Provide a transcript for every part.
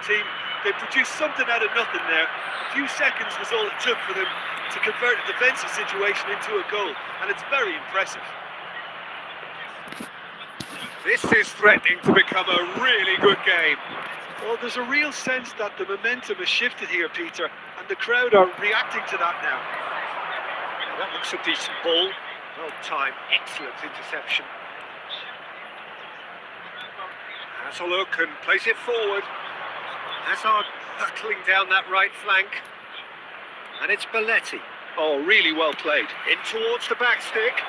team. They produced something out of nothing there. A few seconds was all it took for them to convert a defensive situation into a goal, and it's very impressive. This is threatening to become a really good game. Well, there's a real sense that the momentum has shifted here, Peter, and the crowd are reacting to that now. That looks a decent ball. Well timed, excellent interception. Has a look and plays it forward. Hazard hurtling down that right flank. And it's Belletti. Oh, really well played. In towards the back stick.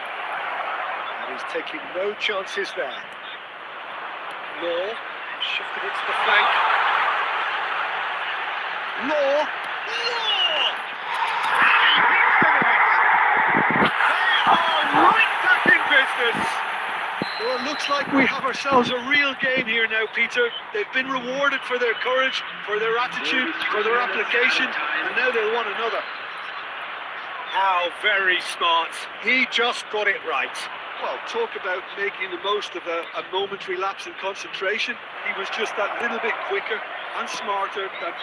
And he's taking no chances there. Law shifted it to the flank. Law! They are right back in business. Well, it looks like we have ourselves a real game here now, Peter. They've been rewarded for their courage, for their attitude, for their application, and now they'll want another. How very smart. He just got it right. Well, talk about making the most of a momentary lapse in concentration. He was just that little bit quicker and smarter than...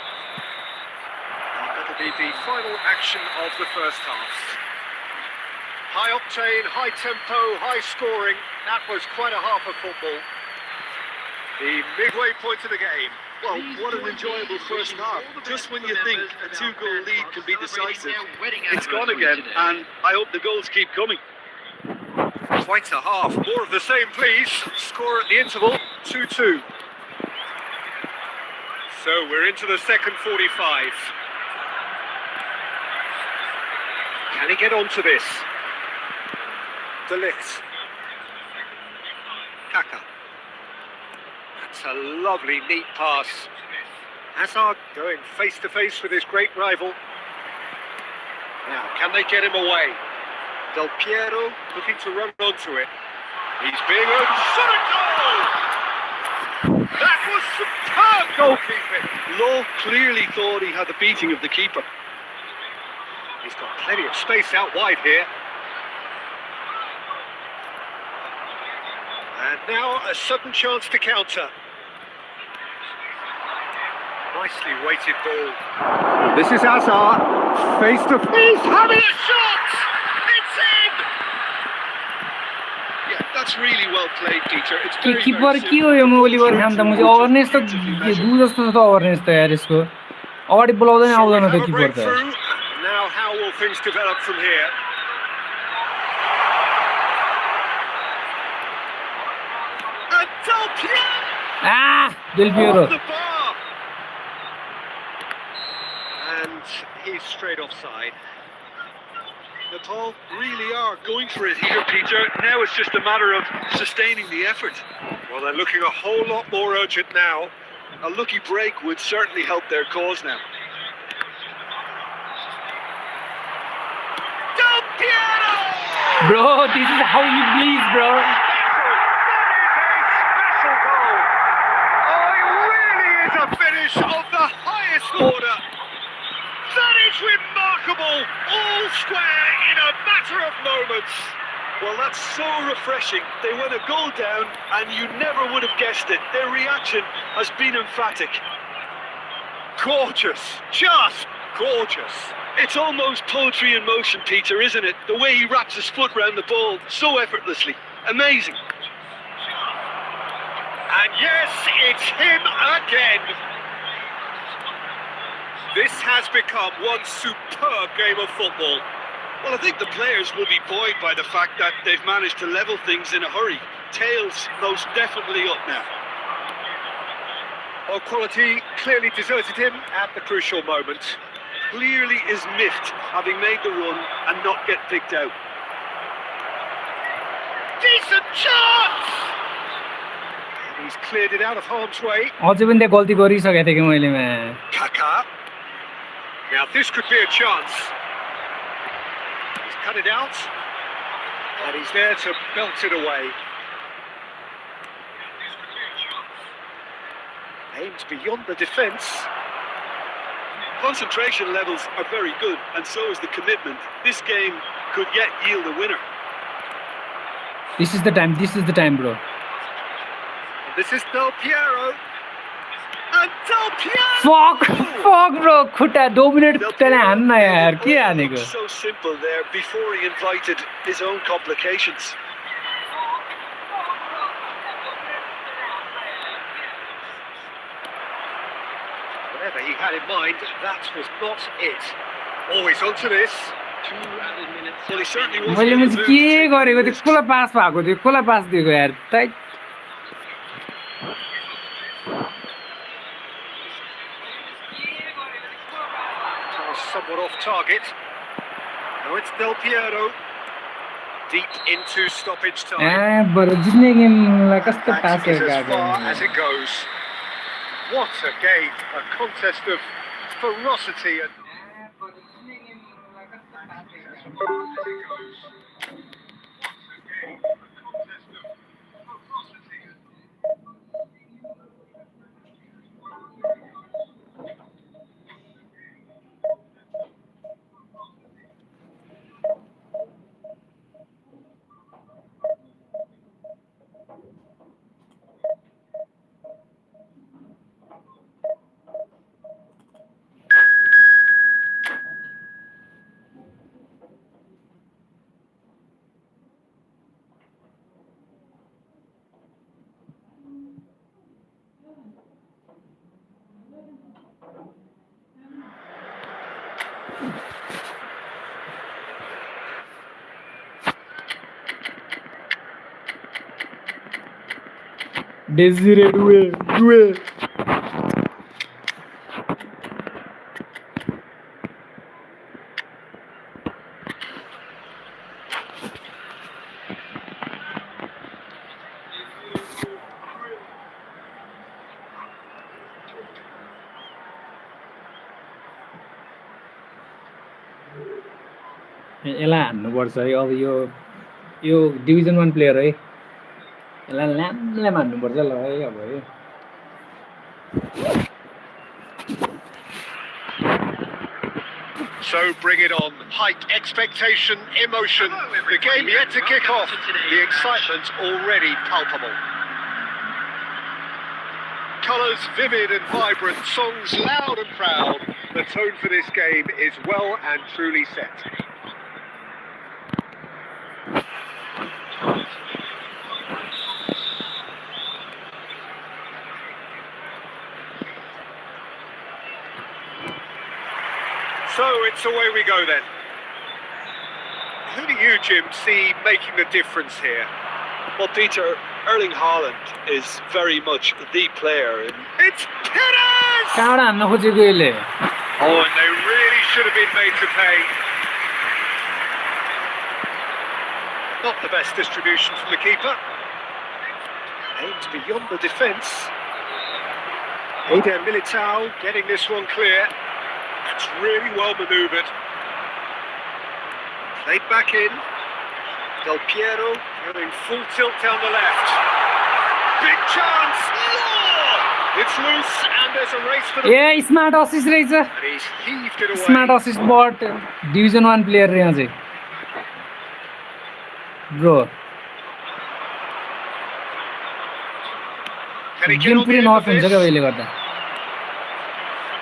That'll be the final action of the first half. High octane, high tempo, high scoring. That was quite a half of football. The midway point of the game. Well, what an enjoyable first half. Just when you think a two-goal lead can be decisive, it's gone again, and I hope the goals keep coming. Quite a half. More of the same, please. Score at the interval, 2-2. So we're into the second 45. Can he get onto this? De Ligt. Kaka. That's a lovely, neat pass. Hazard going face-to-face with his great rival. Now, can they get him away? Delperio looking to run onto it. He's being urged. Shot a goal! That was superb goalkeeping. Lowe clearly thought he had the beating of the keeper. He's got plenty of space out wide here. And now a sudden chance to counter. Nicely weighted ball. This is Hazard. Face to face. Having a shot! It's in! Yeah, that's really well played, Peter. It's कि very, keeper very की हो यो Oliver Ham त मुझे awareness त ये दू जस्तो त अवेयरनेस त यार यसको अगाडि बोलाउँदैन आउँदैन त कीपर त Now how will things develop from here? delperio. And he's straight offside. Natal really are going for it here, Peter. Now it's just a matter of sustaining the effort. Well, they're looking a whole lot more urgent now. A lucky break would certainly help their cause now. Delperio! Bro, this is how you bleed, bro. Finish of the highest order. That is remarkable. All square in a matter of moments. Well, that's so refreshing. They went a goal down and you never would have guessed it. Their reaction has been emphatic. Gorgeous. Just gorgeous. It's almost poetry in motion, Peter, isn't it? The way he wraps his foot round the ball so effortlessly. Amazing. And yes, it's him again. This has become one superb game of football. Well, I think the players will be buoyed by the fact that they've managed to level things in a hurry. Tails most definitely up now. Well, quality clearly deserted him at the crucial moment. Clearly is miffed, having made the run and not get picked out. Decent chance! He's cleared it out of harm's way. अझै पनि त्यहाँ गल्ती गरिसकेको थिएँ कि मैले म्या Kaka. Now this could be a chance. He's cut it out. And he's there to belt it away. Aims beyond the defence. Concentration levels are very good, and so is the commitment. This game could yet yield a winner. This is the time, bro. This is Delperio. And Del Piero! Fuck bro खुट्टा 2 minute तले हान्न यार के It हानेको looked so simple there before he invited his own complications. Whatever he had in mind, that was not it. Always onto this. Well, he certainly wasn't मैले in the मुझे mood के to take गरेको the त्यो risks. कसलाई पास भएको थियो कसलाई पास दिएको यार ताइ Somewhat off target. Now it's Del Piero. Deep into stoppage time. बरु जित्ने गेमलाई कस्तो That पास is as गएको far as it goes. What a game. A contest of ferocity and... Desiree Doué यसलाई हान्नुपर्छ है अब यो डिभिजन 1 प्लेयर है यसलाई lime हान्नुपर्छ ल है अब है So bring it on. Height, expectation, emotion. The game yet to kick off. The excitement already palpable. Colours vivid and vibrant, songs loud and proud. The tone for this game is well and truly set. So it's away we go then. Who do you, Jim, see making the difference here? Well, Peter, Erling Haaland is very much the player. It's Perez! कहाँबाट हान्न खोजेको यसले Oh, and they really should have been made to pay. Not the best distribution from the keeper. Aimed beyond the defence. Eder Militao getting this one clear. That's really well manoeuvred. Played back in. Del Piero going full tilt down the left. Big chance! Lord! It's loose and there's a race for the... A smart assist रहेछ And he's heaved it away. Smart assist but division 1 player रे यहाँ चाहिँ bro Can he get game on the पुरै end north of हुन्छ this? क्या अहिले गर्दा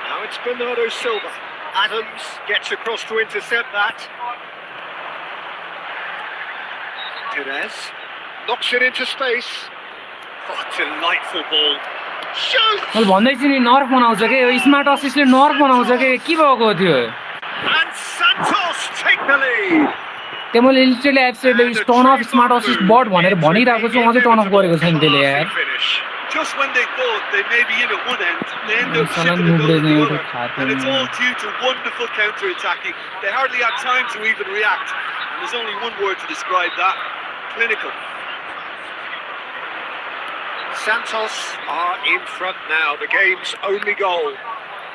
Now it's Bernardo Silva. Adams gets across to intercept that. Perez knocks it into space. Oh, delightful ball. Shoots! मैले भन्दैछु नि नर्फ बनाउँछ के यो स्मार्ट असिस्टले नर्फ बनाउँछ के भएको थियो And Santos take the lead. त्यो मैले literally absolutely turn of smart assist but भनेर भनिरहेको छु अझै टर्न अफ गरेको छैन त्यसले यार Finish. Just when they thought they may be in at one end, they end up Salah shipping it over Nubre the ne other. uthate And it's nahi. all due to wonderful counter-attacking. They hardly had time to even react. And there's only one word to describe that: clinical. Santos are in front now. The game's only goal.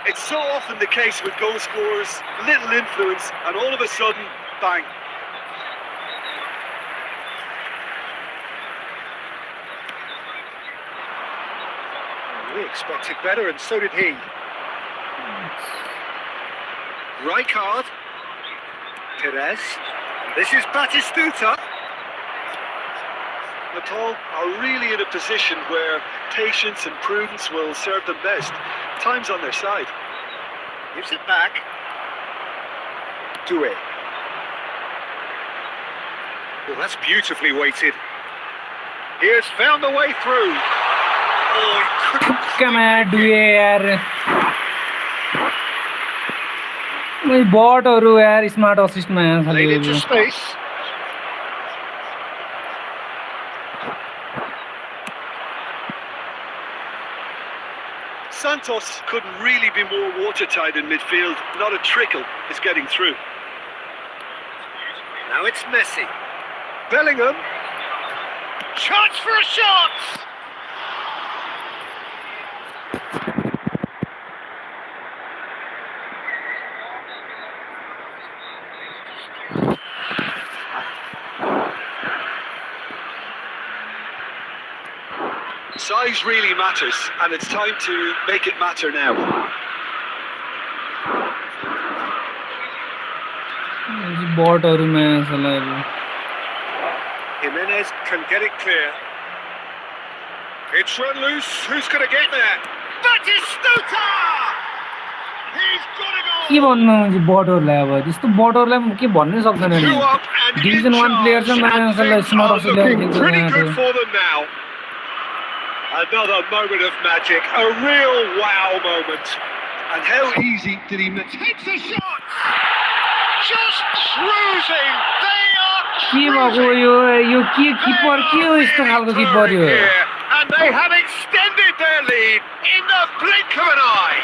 It's so often the case with goal scorers, little influence, and all of a sudden, bang. We expected better, and so did he. Rijkaard. Perez. This is Batistuta. Natal are really in a position where patience and prudence will serve them best. Time's on their side. Gives it back. Do it. Well, that's beautifully weighted. He has found the way through. Oh, he couldn't. Come on, do it. My bot or यार smart assist में Laid into space. Santos couldn't really be more watertight in midfield. Not a trickle is getting through. Now it's Messi. Bellingham. Chance for a shot! Size really matters, and it's time to make it matter now. Bot or मैं साला Jimenez can get it clear. It's run loose. Who's going to get there? Batistuta! He's got it all! के भन्नु म्हणजे bot or लायो जस्तो bot or लाई के भन्नै सक्दैन नि Two up and Division in 1 player charge, चाहिँ and साला things smart are assist looking ल्याएर pretty good खेल्छ for them now. Another moment of magic, a real wow moment. And how easy did he make? Takes a shot! Just cruising! They are के भएको यो के किपर के हो यस्तो खालको किपर यो And they have extended their lead in the blink of an eye.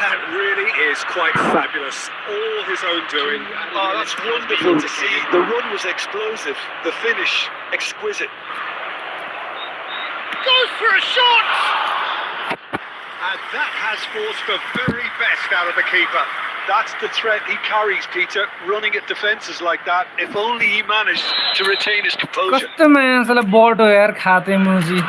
That really is quite fabulous. All his own doing. Oh, that's wonderful to see. The run was explosive. The finish, exquisite. Goes for a shot! And that has forced the very best out of the keeper. That's the threat he carries, Peter, running at defences like that. If only he managed to retain his composure. कस्तो माया साला but हो यार खाते मुजी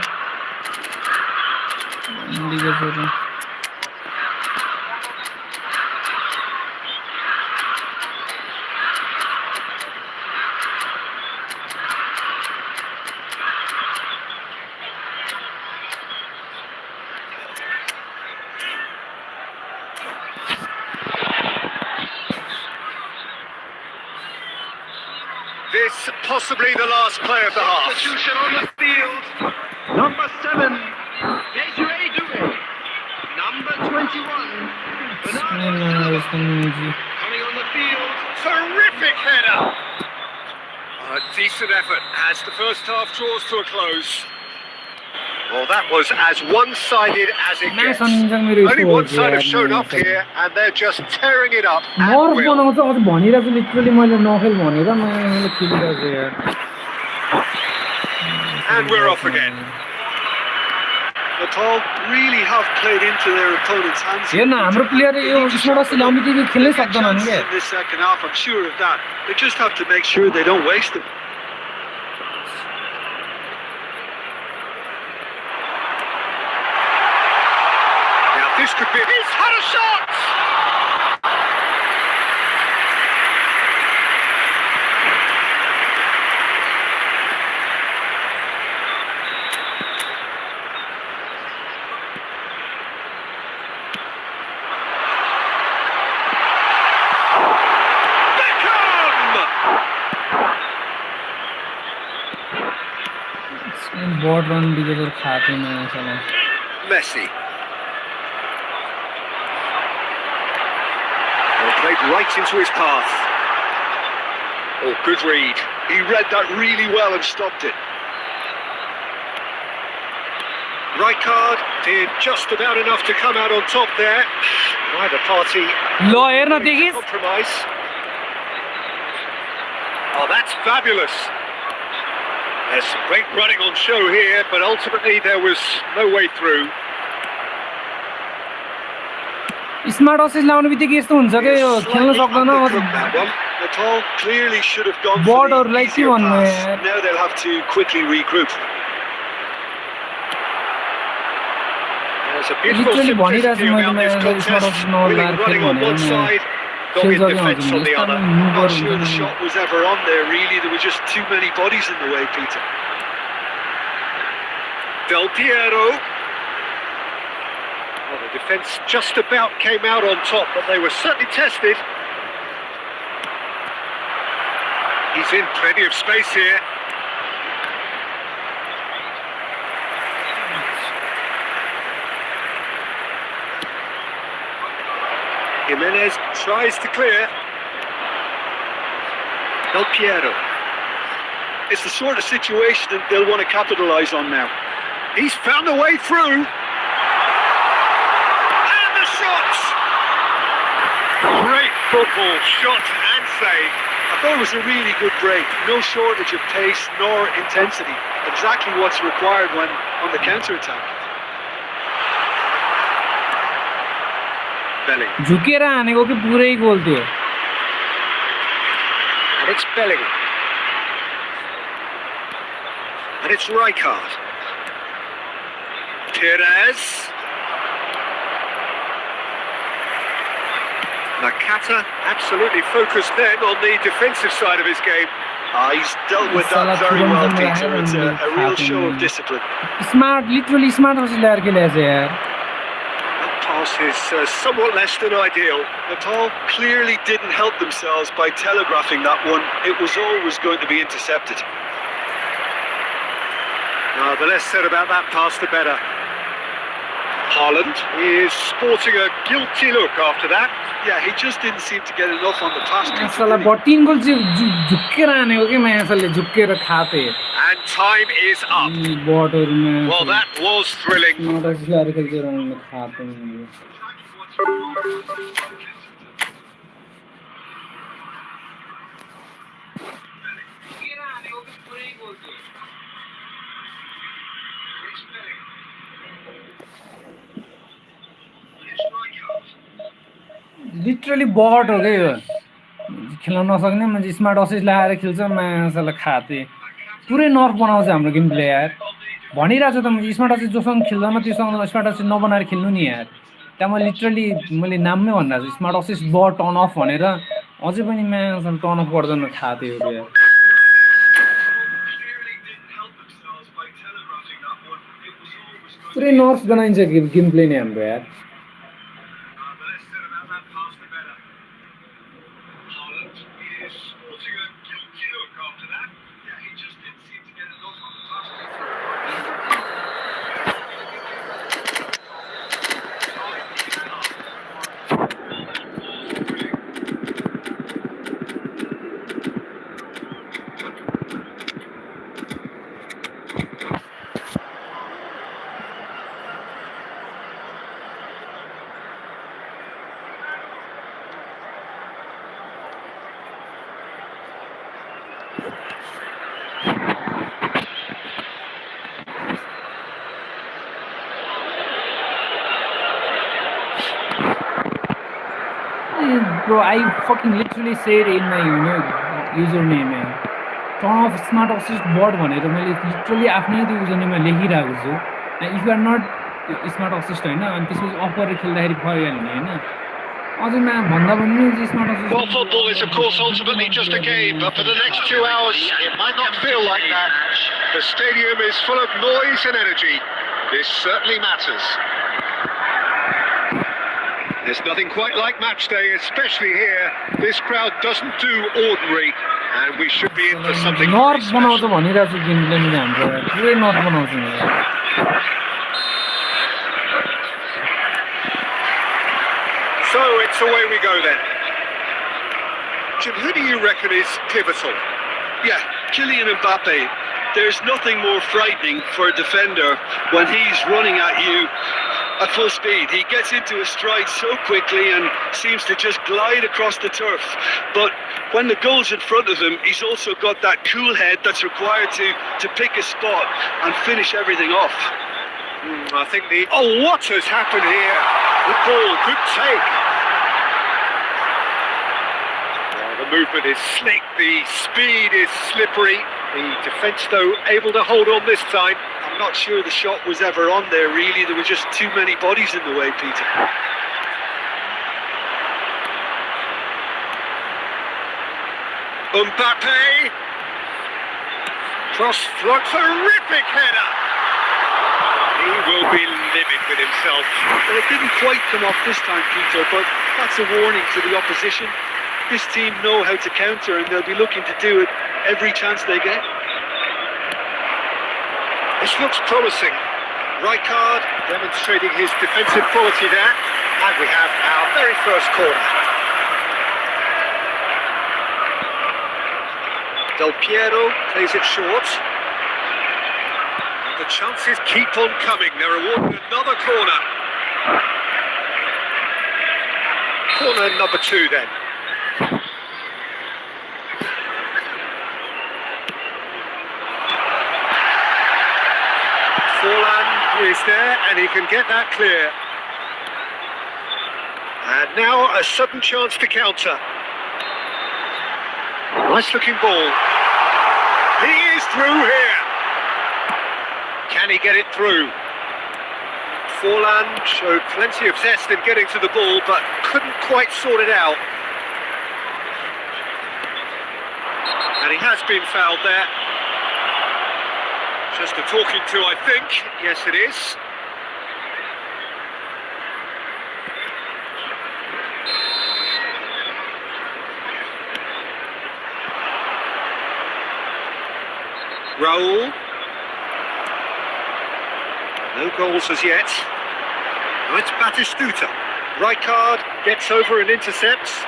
This possibly the last play of the half. Substitution on the field. Number 7, Desiree Doué. Number 21, Bernardo coming on the field. Terrific header. A decent effort as the first half draws to a close. Well, that was as one-sided as it gets. Only one side have shown up here, and they're just tearing it up. More बनाउँछ अझ भनिरहेको छु literally मैले नखेल भनेर मैले खेलिरहेको छु यार And we're off again. Natal really have played into their opponent's hands. हेर्न हाम्रो प्लेयर यो स्मोडस लाउमिति खेल्नै सक्दैन नि के In this second half, I'm sure of that. They just have to make sure they don't waste them. This could be. He's had a shot! बॉट run बिगेर खाते हैं साला Messi. Well, played right into his path. Oh, good read. He read that really well and stopped it. Right card did just about enough to come out on top there. Neither party. लो हेर्न देखिस Compromise. Oh, that's fabulous. There's some great running on show here, but ultimately there was no way through. Smart assist लाउने बित्तिकै यस्तो हुन्छ के यो खेल्न सक्दैन Natal clearly should have gone Board for or the like easier you on pass. there. Now they'll have to quickly regroup. There's a beautiful Literally simplicity भनिरहेको छु about मैले this स्मार्ट contest. असिस्ट नलाएर Winning running खेल्नु on one भनेर side, dogged खेल्छ कि defence on the यस्ता other. मुभर Not sure the हुन्छन् shot was ever on there, really. There were just too many bodies in the way, Peter. Delperio. Well, the defence just about came out on top, but they were certainly tested. He's in plenty of space here. Jimenez tries to clear. Delperio. It's the sort of situation that they'll want to capitalise on now. He's found a way through. And the shots! Great football, shot and save. I thought it was a really good break. No shortage of pace nor intensity. Exactly what's required when on the counter-attack. Belling. झुकेर हानेको कि पुरै गोल थियो And it's Belling. And it's Rijkaard. Perez. Nakata absolutely focused then on the defensive side of his game. He's dealt with that very well, Peter. It's a real show of discipline. Smart literally smart हौस ल्याएर खेलेछ यार That pass is somewhat less than ideal. Nepal clearly didn't help themselves by telegraphing that one. It was always going to be intercepted. The less said about that pass, the better. Haaland is sporting a guilty look after that. Yeah, he just didn't seem to get enough on the pass. Peter, साला did he? 3 गोल चाहिँ झुक्केर हानेको कि मैं यसले झुक्केर खाते And time is up. बटहरुमा Well, that was thrilling. नटस ल्याएर खेल्छ रनमा खाते लिटरली बट हो क्या यो खेल्न नसक्ने मान्छे स्मार्ट असिस्ट लगाएर खेल्छ मान्छेलाई खाते पुरै नर्भ बनाउँछ हाम्रो गेम प्ले यार भनिरहेको छ त मैले स्मार्ट असिस्ट जोसँग खेल्दैन त्योसँग स्मार्ट असिस्ट नबनाएर खेल्नु नि यार त्यहाँ मैले लिटरली मैले नाममै भनिरहेको छु स्मार्ट असिस्ट ब टर्न अफ भनेर अझै पनि मान्छेले टर्न अफ गर्दैन खाते हो यार पुरै नर्भ बनाइन्छ गेम प्ले नै हाम्रो यार Bro, I fucking literally said in my username man. Turn off smart assist board भनेर मैले लिटरली आफ्नै त्यो युजरनेममा लेखिरहेको छु if you are not smart assist हैन अनि त्यसपछि अफ गरेर खेल्दाखेरि भइहाल्ने हैन अझै भन्दा पनि smart assist Well, football is of course ultimately just a game, but for the next 2 hours it might not feel like that. The stadium is full of noise and energy. This certainly matters. There's nothing quite like match day, especially here. This crowd doesn't do ordinary, and we should be in for something nerve very बनाउँछ special. भनिरहेको छु गेमले मैले हाम्रो पुरै nerve बनाउँछ नि So it's away we go then. Jim, who do you reckon is pivotal? Yeah, Kylian Mbappe. There's nothing more frightening for a defender when he's running at you at full speed. He gets into a stride so quickly and seems to just glide across the turf. But when the goal's in front of him, he's also got that cool head that's required to pick a spot and finish everything off. I think the... Oh, what has happened here? The ball, good take. Well, the movement is slick, the speed is slippery. The defence, though, able to hold on this time. I'm not sure the shot was ever on there, really. There were just too many bodies in the way, Peter. Mbappe. Cross float, terrific header. He will be livid with himself. Well, it didn't quite come off this time, Peter, but that's a warning to the opposition. This team know how to counter, and they'll be looking to do it every chance they get. This looks promising. Rijkaard demonstrating his defensive quality there. And we have our very first corner. Delperio plays it short. And the chances keep on coming. They're awarded another corner. Corner number 2 then. Forlan is there and he can get that clear. And now a sudden chance to counter. Nice looking ball. He is through here. Can he get it through? Forlan showed plenty of zest in getting to the ball, but couldn't quite sort it out. And he has been fouled there. Just a talking to, I think. Yes, it is. Raul. No goals as yet. Now it's Batistuta. Rijkaard gets over and intercepts.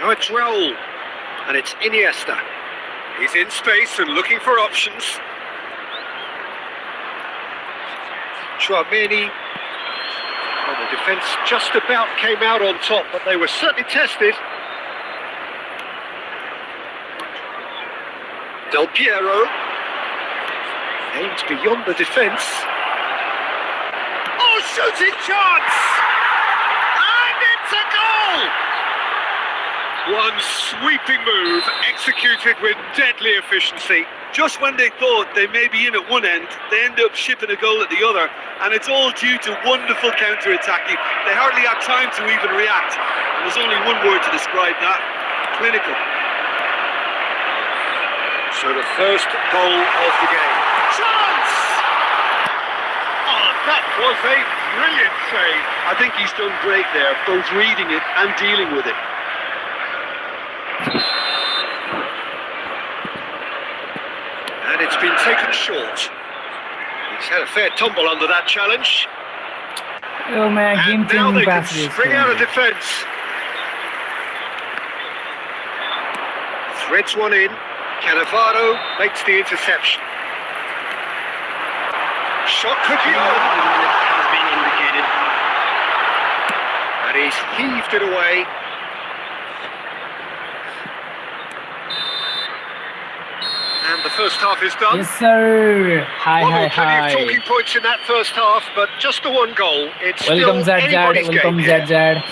Now it's Raul. And it's Iniesta. He's in space and looking for options. Chouameni. Well, the defence just about came out on top, but they were certainly tested. Delperio aims beyond the defence. Oh, shooting chance! And it's a goal! One sweeping move, executed with deadly efficiency. Just when they thought they may be in at one end, they end up shipping a goal at the other, and it's all due to wonderful counter-attacking. They hardly had time to even react. There's only one word to describe that: clinical. So the first goal of the game. Chance! Oh, that was a brilliant save. I think he's done great there, both reading it and dealing with it. And it's been taken short. He's had a fair tumble under that challenge. Oh man, And now they can spring out of defence. Threads one in. Cannavaro makes the interception. Shot could be on. Has been indicated. And he's heaved it away. And the first half is done. Yes, sir. Hi. Plenty of talking points in that first half, but just the one goal. It's Welcome, still anybody's Welcome, game. Zed.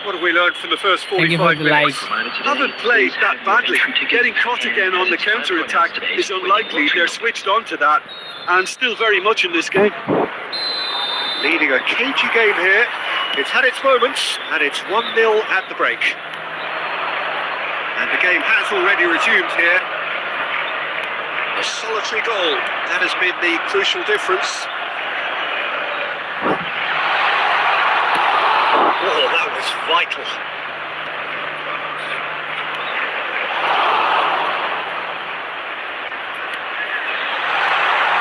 What have we learned from the first Thank you for 45 the minutes? like. Haven't played that badly. Getting caught again on the counter-attack is unlikely. They're switched on to that, and still very much in this game. Leading a cagey game here. It's had its moments, and it's 1-0 at the break. And the game has already resumed here. A solitary goal. That has been the crucial difference. Oh, that was vital.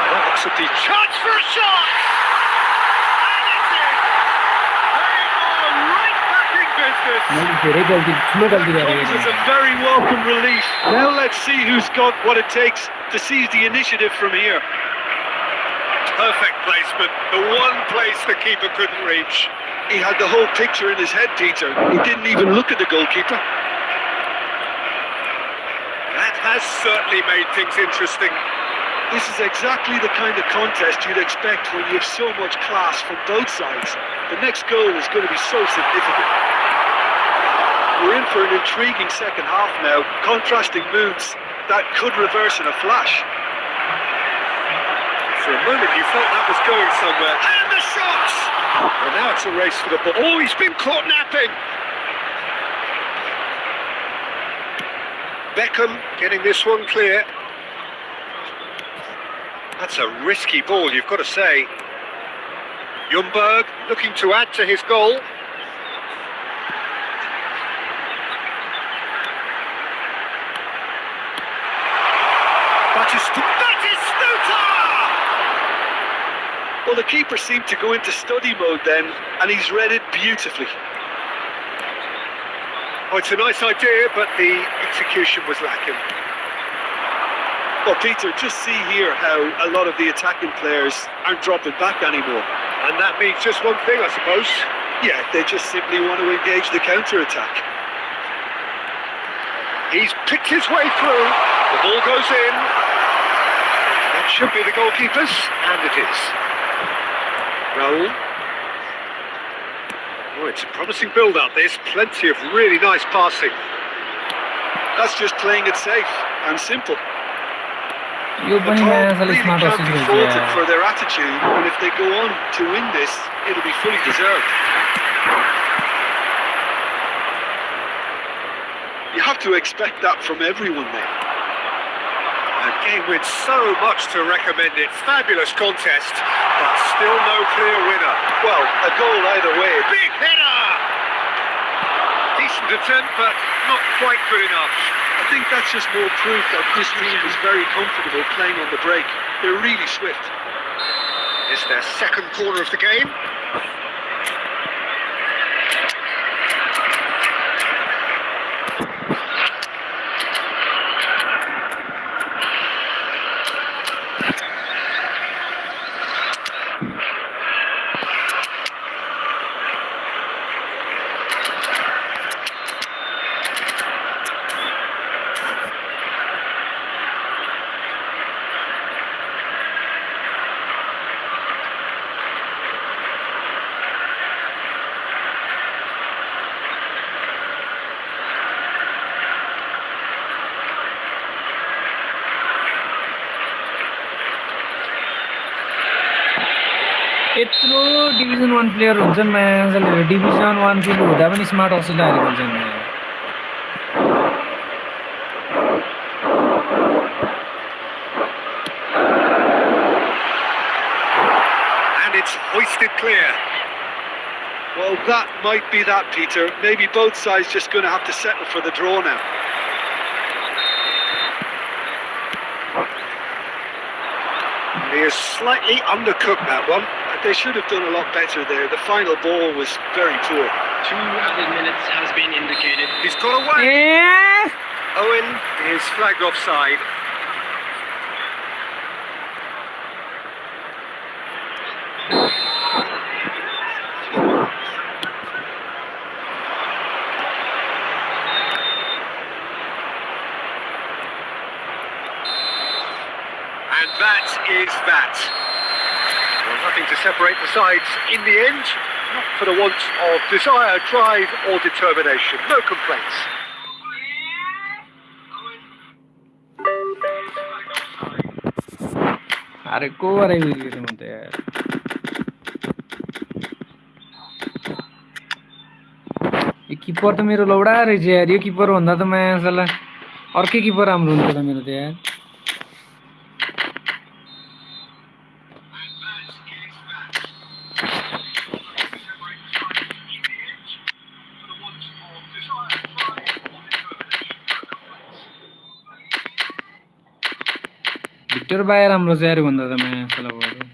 That looks at the chance for a shot! And it's in! They are right back in business! Comes as a very welcome relief. Now let's see who's got what it takes to seize the initiative from here. Perfect placement. The one place the keeper couldn't reach. He had the whole picture in his head, Peter. He didn't even look at the goalkeeper. That has certainly made things interesting. This is exactly the kind of contest you'd expect when you have so much class from both sides. The next goal is going to be so significant. We're in for an intriguing second half now, contrasting moods that could reverse in a flash. For a moment you felt that was going somewhere. And the shots! And now it's a race for the ball. Oh, he's been caught napping. Beckham getting this one clear. That's a risky ball, you've got to say. Ljungberg looking to add to his goal. Batistuta! Well, the keeper seemed to go into study mode then, and he's read it beautifully. Oh, it's a nice idea, but the execution was lacking. Well, Peter, just see here how a lot of the attacking players aren't dropping back anymore. And that means just one thing, I suppose. Yeah, they just simply want to engage the counter-attack. He's picked his way through. The ball goes in. That should be the goalkeeper's, and it is. Raul. Oh, it's a promising build-up. There's plenty of really nice passing. That's just playing it safe and simple. यो पनि Opponent म्याचले really smart can't assist be रहेछ faulted यार for their attitude, and if they go on to win this, it'll be fully deserved. You have to expect that from everyone there. A game with so much to recommend it. Fabulous contest, but still no clear winner. Well, a goal either way. Big header! Decent attempt, but not quite good enough. I think that's just more proof that this team is very comfortable playing on the break. They're really swift. It's their second corner of the game. यत्रो division 1 player हुन्छन् म्याचले division 1 किल हुँदा पनि smart assist हारेको हुन्छन् And it's hoisted clear. Well, that might be that, Peter. Maybe both sides just going to have to settle for the draw now. He has slightly undercooked that one. They should have done a lot better there. The final ball was very poor. 2 added minutes has been indicated. He's got away. Owen is flagged offside. And that is that. Well, nothing to separate the sides in the end. Not for the want of desire, drive or determination. No complaints. अरे को गरे उयो म त यार यो किपर त मेरो लौडा रहेछ यार यो किपर भन्दा त म साला अर्कै किपर राम्रो हुन्थ्यो त मेरो त यार भिक्टर बाहिर राम्रो छ यार भन्दा त म साला भयो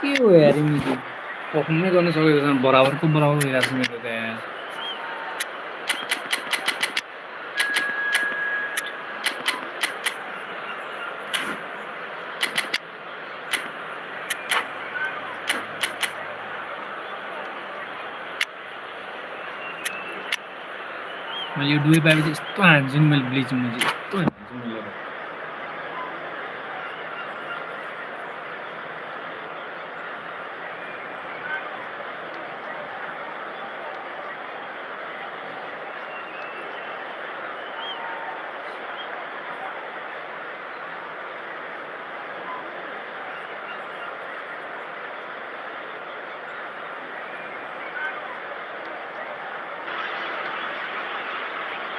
के हो यार इमेजी पर्फर्मै गर्न सकेको छैन बराबरको बराबर भइरहेको छ मेरो त यार मैले यो डुवे पाएपछि यस्तो हान्छु नि मैले ब्लिचिङमा चाहिँ यस्तो हान्छु मैले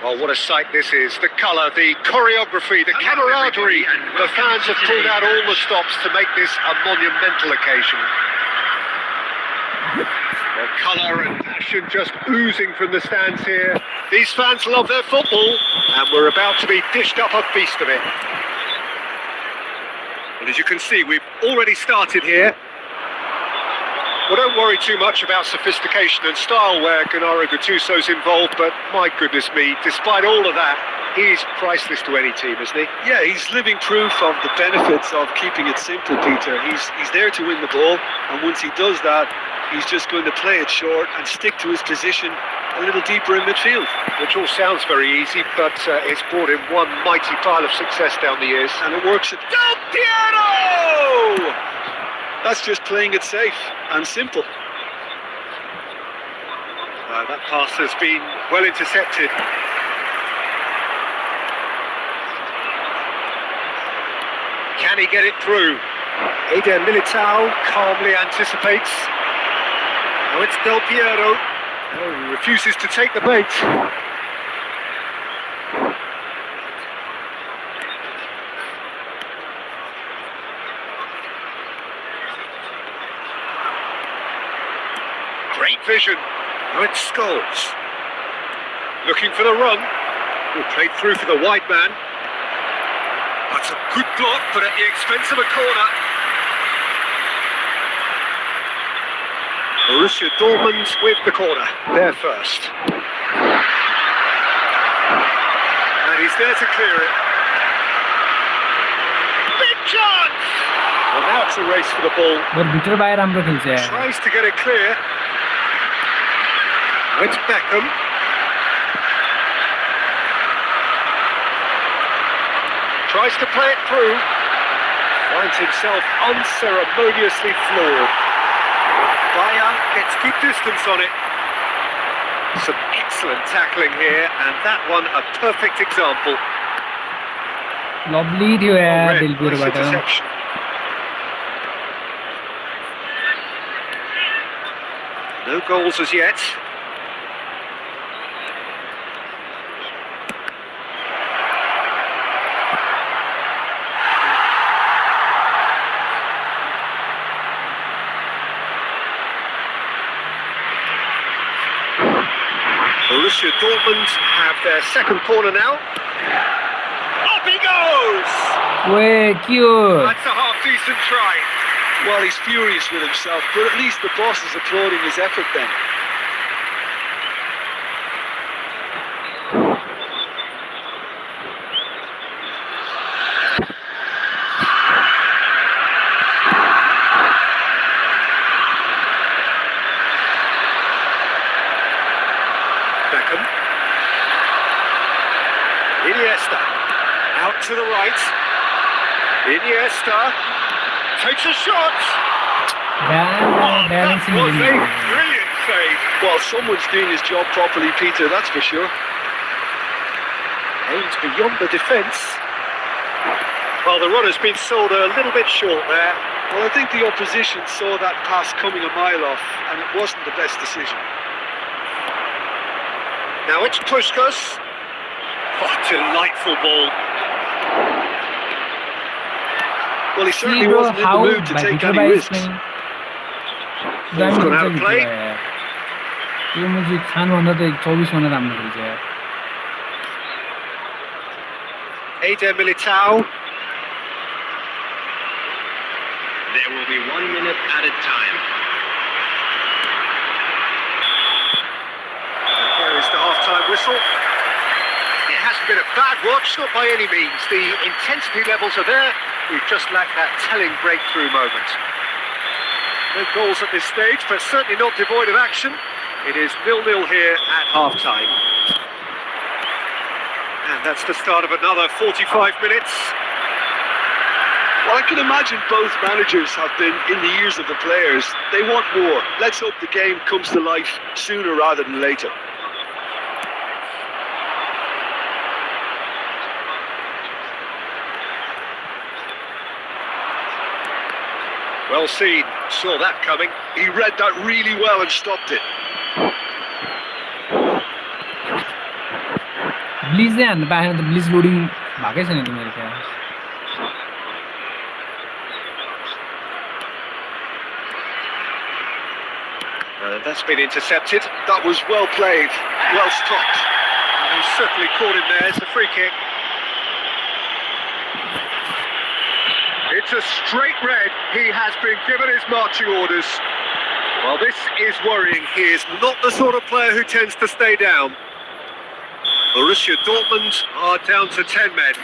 Oh, what a sight this is. The colour, the choreography, the camaraderie. The fans have pulled out all the stops to make this a monumental occasion. The colour and passion just oozing from the stands here. These fans love their football, and we're about to be dished up a feast of it. Well, as you can see, we've already started here. Well, don't worry too much about sophistication and style where Gennaro Gattuso's involved, but my goodness me, despite all of that, he's priceless to any team, isn't he? Yeah, he's living proof of the benefits of keeping it simple, Peter. He's there to win the ball, and once he does that, he's just going to play it short and stick to his position a little deeper in midfield. Which all sounds very easy, but it's brought him one mighty pile of success down the years. And it works at Del Piero! That's just playing it safe and simple. That pass has been well intercepted. Can he get it through? Eder Militao calmly anticipates. Now it's Del Piero. Oh, he refuses to take the bait. Great vision. Now it's Scholes. Looking for the run. Played through for the wide man. That's a good block, but at the expense of a corner. Borussia Dortmund with the corner. There first. And he's there to clear it. Big chance! Well, now it's a race for the ball. भित्र बाहिर राम्रो खेल्छ यार Tries to get it clear. It's Beckham. Tries to play it through. Finds himself unceremoniously floored. Bayer gets good distance on it. Some excellent tackling here, and that one a perfect example. Lovely थियो यार डेल Nice पिरोबाट interception. No goals as yet. Borussia Dortmund have their second corner now. Up he goes! ओए के हो That's a half-decent try. Well, he's furious with himself, but at least the boss is applauding his effort then. Beckham. Iniesta. Out to the right. Iniesta. Takes a shot. That balancing was a brilliant save. Well, someone's doing his job properly, Peter, that's for sure. Aims beyond the defence. Well, the run has been sold a little bit short there. Well, I think the opposition saw that pass coming a mile off, and it wasn't the best decision. Now it's Puskas. Oh, delightful ball. Well, he certainly Hero wasn't in the how mood to by take भित्र any बाहिर risks. दामी gone out खेल्छ of play. भित्र यार यो मुजी खानुभन्दा त 24 भन्दा राम्रो खेल्छ यार Eder Militao. There will be 1 minute added time. Here is the half-time whistle. It hasn't been a bad watch, not by any means. The intensity levels are there. We've just lacked that telling breakthrough moment. No goals at this stage, but certainly not devoid of action. It is 0-0 here at half-time. And that's the start of another 45 minutes. Well, I can imagine both managers have been in the ears of the players. They want more. Let's hope the game comes to life sooner rather than later. Well seen, saw that coming. He read that really well and stopped it. Blitz नै हान्नु पाएन त blitz loading भएकै छैन त मेरो ख्याल That's been intercepted. That was well played, well stopped. And he's certainly caught him there. It's a free kick. It's a straight red. He has been given his marching orders. Well, this is worrying. He is not the sort of player who tends to stay down. Borussia Dortmund are down to 10 men.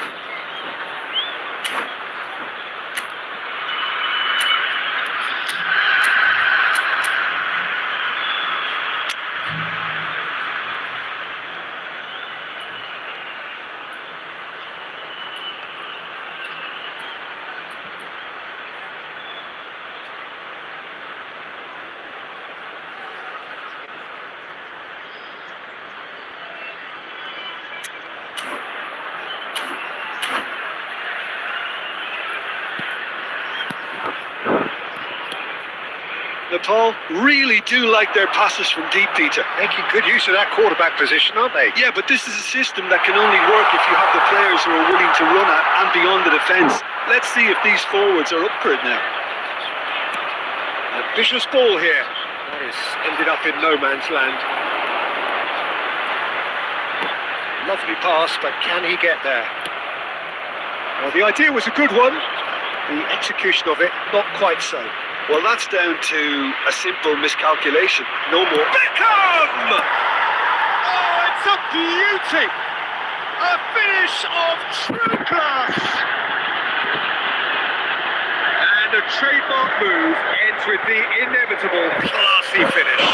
Nepal really do like their passes from deep, Peter. Making good use of that quarterback position, aren't they? Yeah, but this is a system that can only work if you have the players who are willing to run at and beyond the defence. Let's see if these forwards are up for it now. A vicious ball here. That is ended up in no man's land. Lovely pass, but can he get there? Well, the idea was a good one. The execution of it, not quite so. Well, that's down to a simple miscalculation. No more. Beckham! Oh, it's a beauty! A finish of true class! And a trademark move ends with the inevitable classy finish.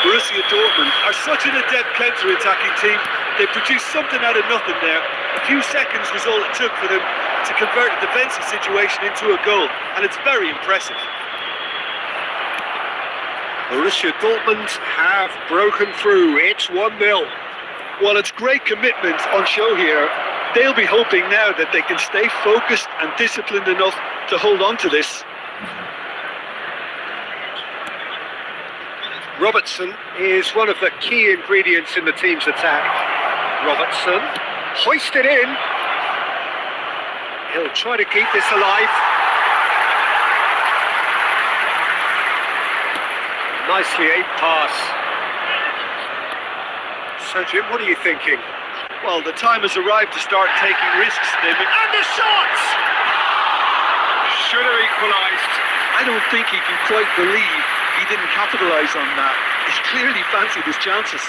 Borussia Dortmund are such an adept counter-attacking team. They produced something out of nothing there. A few seconds was all it took for them to convert a defensive situation into a goal, and it's very impressive. Borussia Dortmund have broken through. It's 1-0. Well, it's great commitment on show here. They'll be hoping now that they can stay focused and disciplined enough to hold on to this. Robertson is one of the key ingredients in the team's attack. Robertson, hoisted in. He'll try to keep this alive. Nicely aimed pass. So, Jim, what are you thinking? Well, the time has arrived to start taking risks. And the shot! Should have equalised. I don't think he can quite believe he didn't capitalise on that. He's clearly fancied his chances.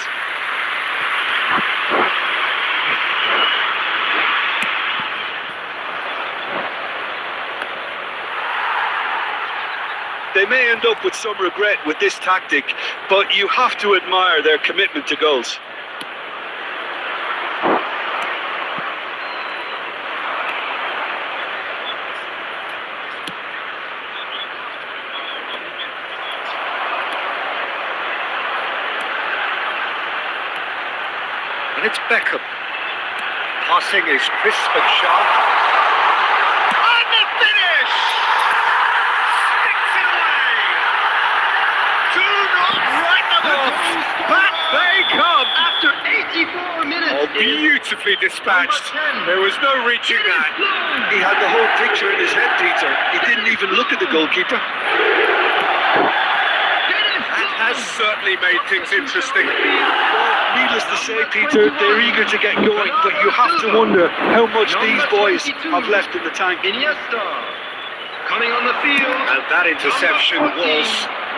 They may end up with some regret with this tactic, but you have to admire their commitment to goals. And it's Beckham. Passing is crisp and sharp. And the finish! Sticks it away! Do not write them off! Back they come! After 84 minutes. Oh, beautifully dispatched. There was no reaching that. He had the whole picture in his head, Peter. He didn't even look at the goalkeeper. That has certainly made things interesting. Needless to say, Peter, they're eager to get going, but you have to wonder how much these boys have left in the tank. Iniesta. Coming on the field. And that interception was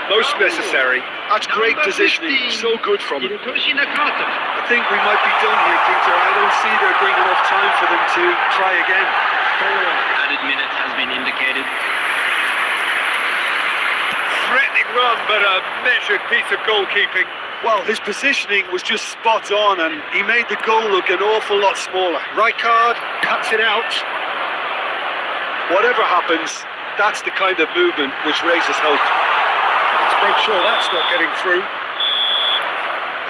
most necessary. That's great Number positioning. 15, So good from him. Hitoshi Nakata. I think we might be done here, Peter. I don't see there being enough time for them to try again. 4 added minutes has been indicated. Threatening run, but a measured piece of goalkeeping. Well, his positioning was just spot on, and he made the goal look an awful lot smaller. Right card, cuts it out. Whatever happens, that's the kind of movement which raises hope. Let's make sure that's not getting through.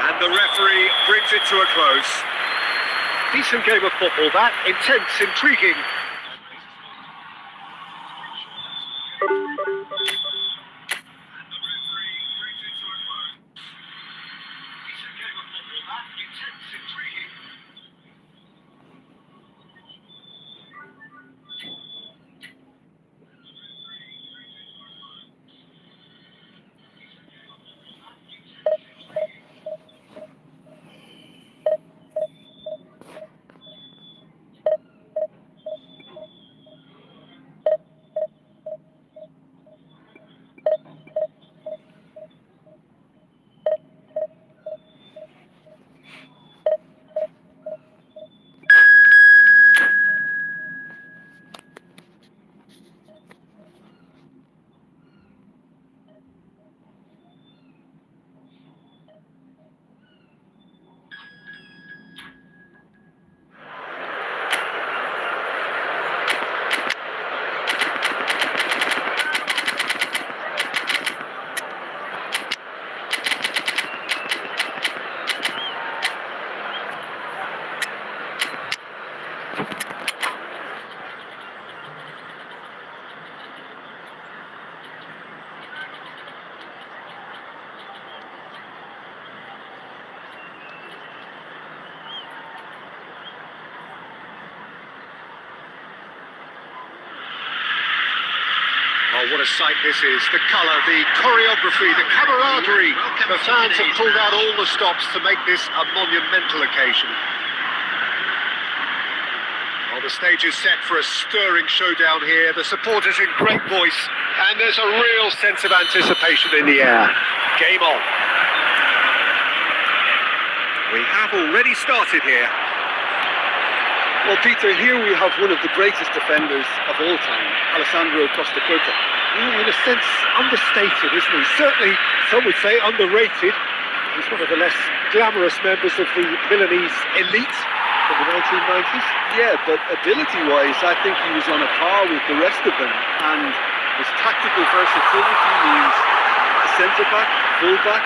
And the referee brings it to a close. Decent game of football, that. Intense, intriguing. Oh, what a sight this is. The colour, the choreography, the camaraderie. The fans have pulled out all the stops to make this a monumental occasion. Well, the stage is set for a stirring showdown here. The supporters in great voice, and there's a real sense of anticipation in the air. Game on. We have already started here. Well, Peter, here we have one of the greatest defenders of all time, Alessandro Costa Curta. In a sense, understated, isn't he? Certainly, some would say underrated. He's one of the less glamorous members of the Milanese elite in the 1990s. Yeah, but ability-wise, I think he was on a par with the rest of them. And his tactical versatility means a centre-back, full-back.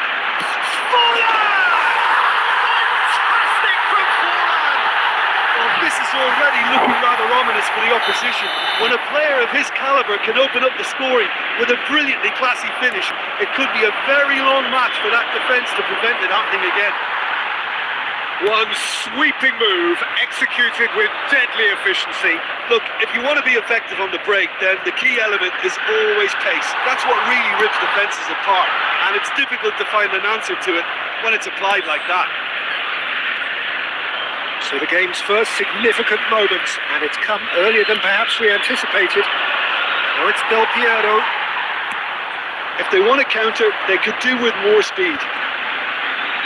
This is already looking rather ominous for the opposition. When a player of his calibre can open up the scoring with a brilliantly classy finish, it could be a very long match for that defence to prevent it happening again. One sweeping move, executed with deadly efficiency. Look, if you want to be effective on the break, then the key element is always pace. That's what really rips defences apart, and it's difficult to find an answer to it when it's applied like that. So the game's first significant moment, and it's come earlier than perhaps we anticipated. Now it's delperio. If they want to counter, they could do with more speed.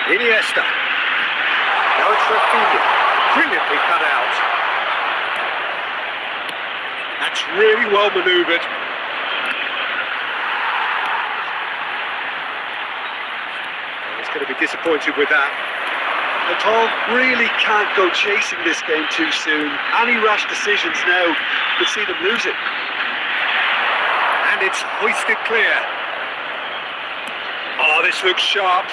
Iniesta. Now it's Rafinha. Brilliantly cut out. That's really well manoeuvred. He's going to be disappointed with that. Natal really can't go chasing this game too soon. Any rash decisions now could see them lose it. And it's hoisted clear. Oh, this looks sharp.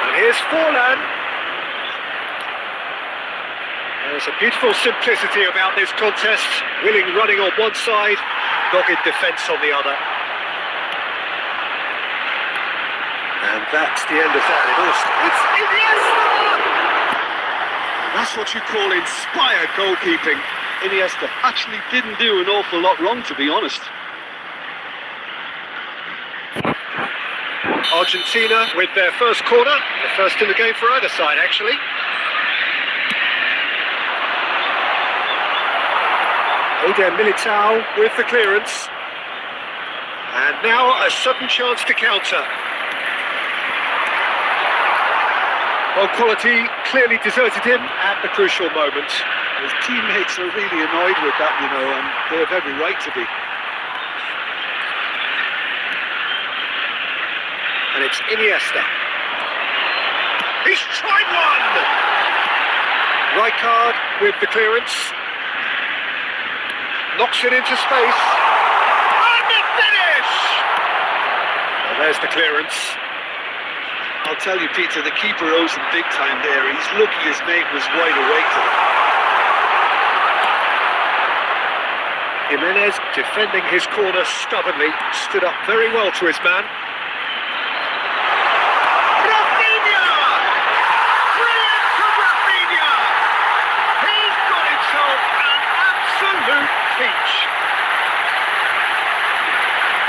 And here's Forlan. There's a beautiful simplicity about this contest. Willing running on one side, dogged defence on the other. And that's the end of that. It's Iniesta! That's what you call inspired goalkeeping. Iniesta actually didn't do an awful lot wrong, to be honest. Argentina with their first corner. The first in the game for either side, actually. Eder Militao with the clearance. And now a sudden chance to counter. Well, quality clearly deserted him at the crucial moment. His teammates are really annoyed with that, you know, and they have every right to be. And it's Iniesta. He's tried one! Rijkaard with the clearance. Knocks it into space. And the finish! Well, there's the clearance. I'll tell you, Peter, the keeper owes him big time there. He's lucky his mate was wide awake to him. Jimenez, defending his corner stubbornly, stood up very well to his man. Rafinha! Brilliant from Rafinha! He's got himself an absolute peach.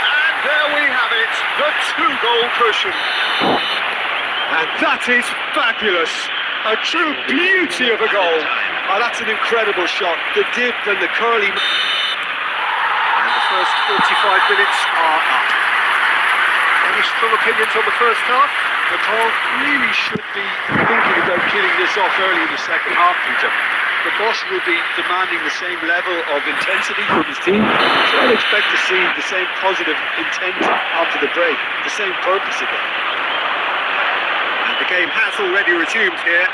And there we have it, the 2-goal cushion. And that is fabulous. A true beauty of a goal. Oh, that's an incredible shot. The dip and the curly... And the first 45 minutes are up. Any strong opinions on the first half? McCall really should be thinking about killing this off early in the second half, Peter. The boss will be demanding the same level of intensity from his team, so I'd expect to see the same positive intent after the break, the same purpose again. And the game has already resumed here.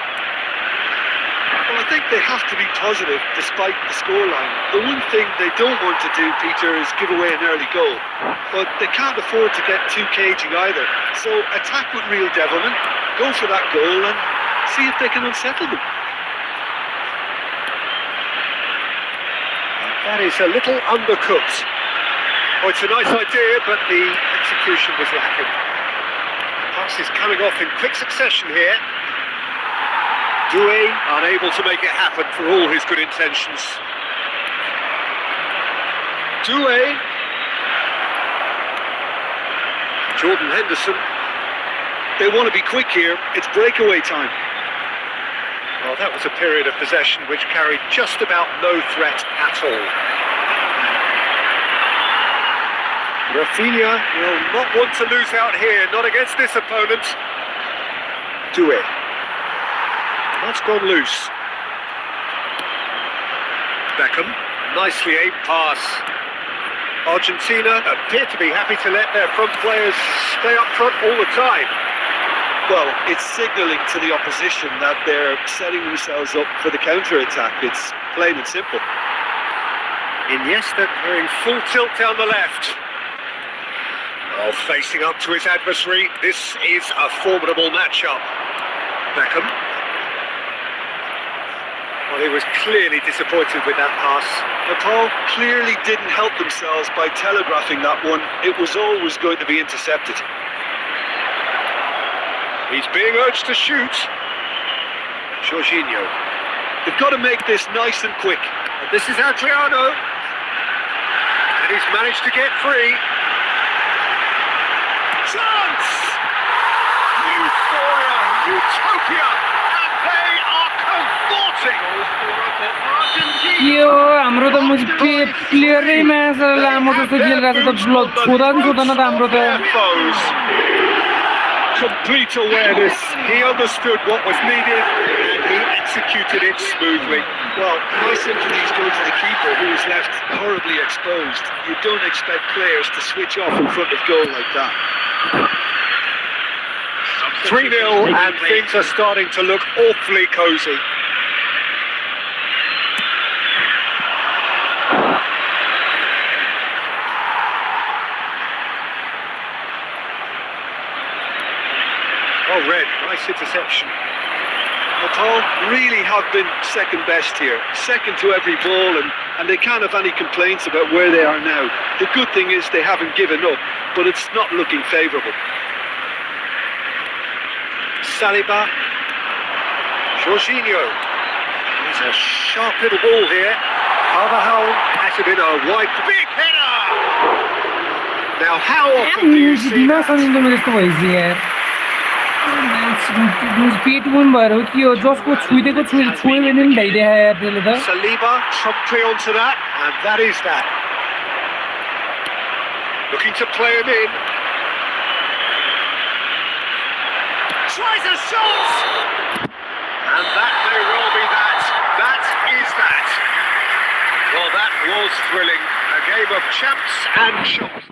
Well, I think they have to be positive despite the scoreline. The one thing they don't want to do, Peter, is give away an early goal. But they can't afford to get too cagey either. So attack with real devilment, go for that goal and see if they can unsettle them. That is a little undercooked. Oh, it's a nice idea, but the execution was lacking. Pass is coming off in quick succession here. Doué unable to make it happen for all his good intentions. Doué. Jordan Henderson. They want to be quick here. It's breakaway time. Well, that was a period of possession which carried just about no threat at all. Rafinha will not want to lose out here, not against this opponent. Doué. That's gone loose. Beckham, nicely aimed pass. Argentina appear to be happy to let their front players stay up front all the time. Well, it's signalling to the opposition that they're setting themselves up for the counter-attack. It's plain and simple. Iniesta going full tilt down the left. Oh, facing up to his adversary. This is a formidable matchup. Beckham. Well, he was clearly disappointed with that pass. McCall clearly didn't help themselves by telegraphing that one. It was always going to be intercepted. He's being urged to shoot. Jorginho. They've got to make this nice and quick. And this is Adriano. And he's managed to get free. Chance! Euphoria, utopia, and they are cavorting. यो हाम्रो त प्लेयरै match लामो जस्तो खेलिरहेको छ त छोदा नि छोदैन त हाम्रो त Complete awareness. He understood what was needed and he executed it smoothly. Well, my sympathies go to the keeper who was left horribly exposed. You don't expect players to switch off in front of goal like that. 3-0 and things are starting to look awfully cosy. Oh, Red, nice interception. McCall really have been second best here. Second to every ball and they can't have any complaints about where they are now. The good thing is they haven't given up, but it's not looking favourable. Saliba. Jorginho. There's a sharp little ball here. Carvajal has it in a wide, big header! Now how often do you see that? पेट पनि भएर हो कि हो जसको छुइदिएको छोड्यो भने पनि भइदिए यार त्यसले त Saliba promptly onto that, and that is that. Looking to play him in. Tries a shot! And that may well be that. That is that. Well, that was thrilling. A game of champs and shots.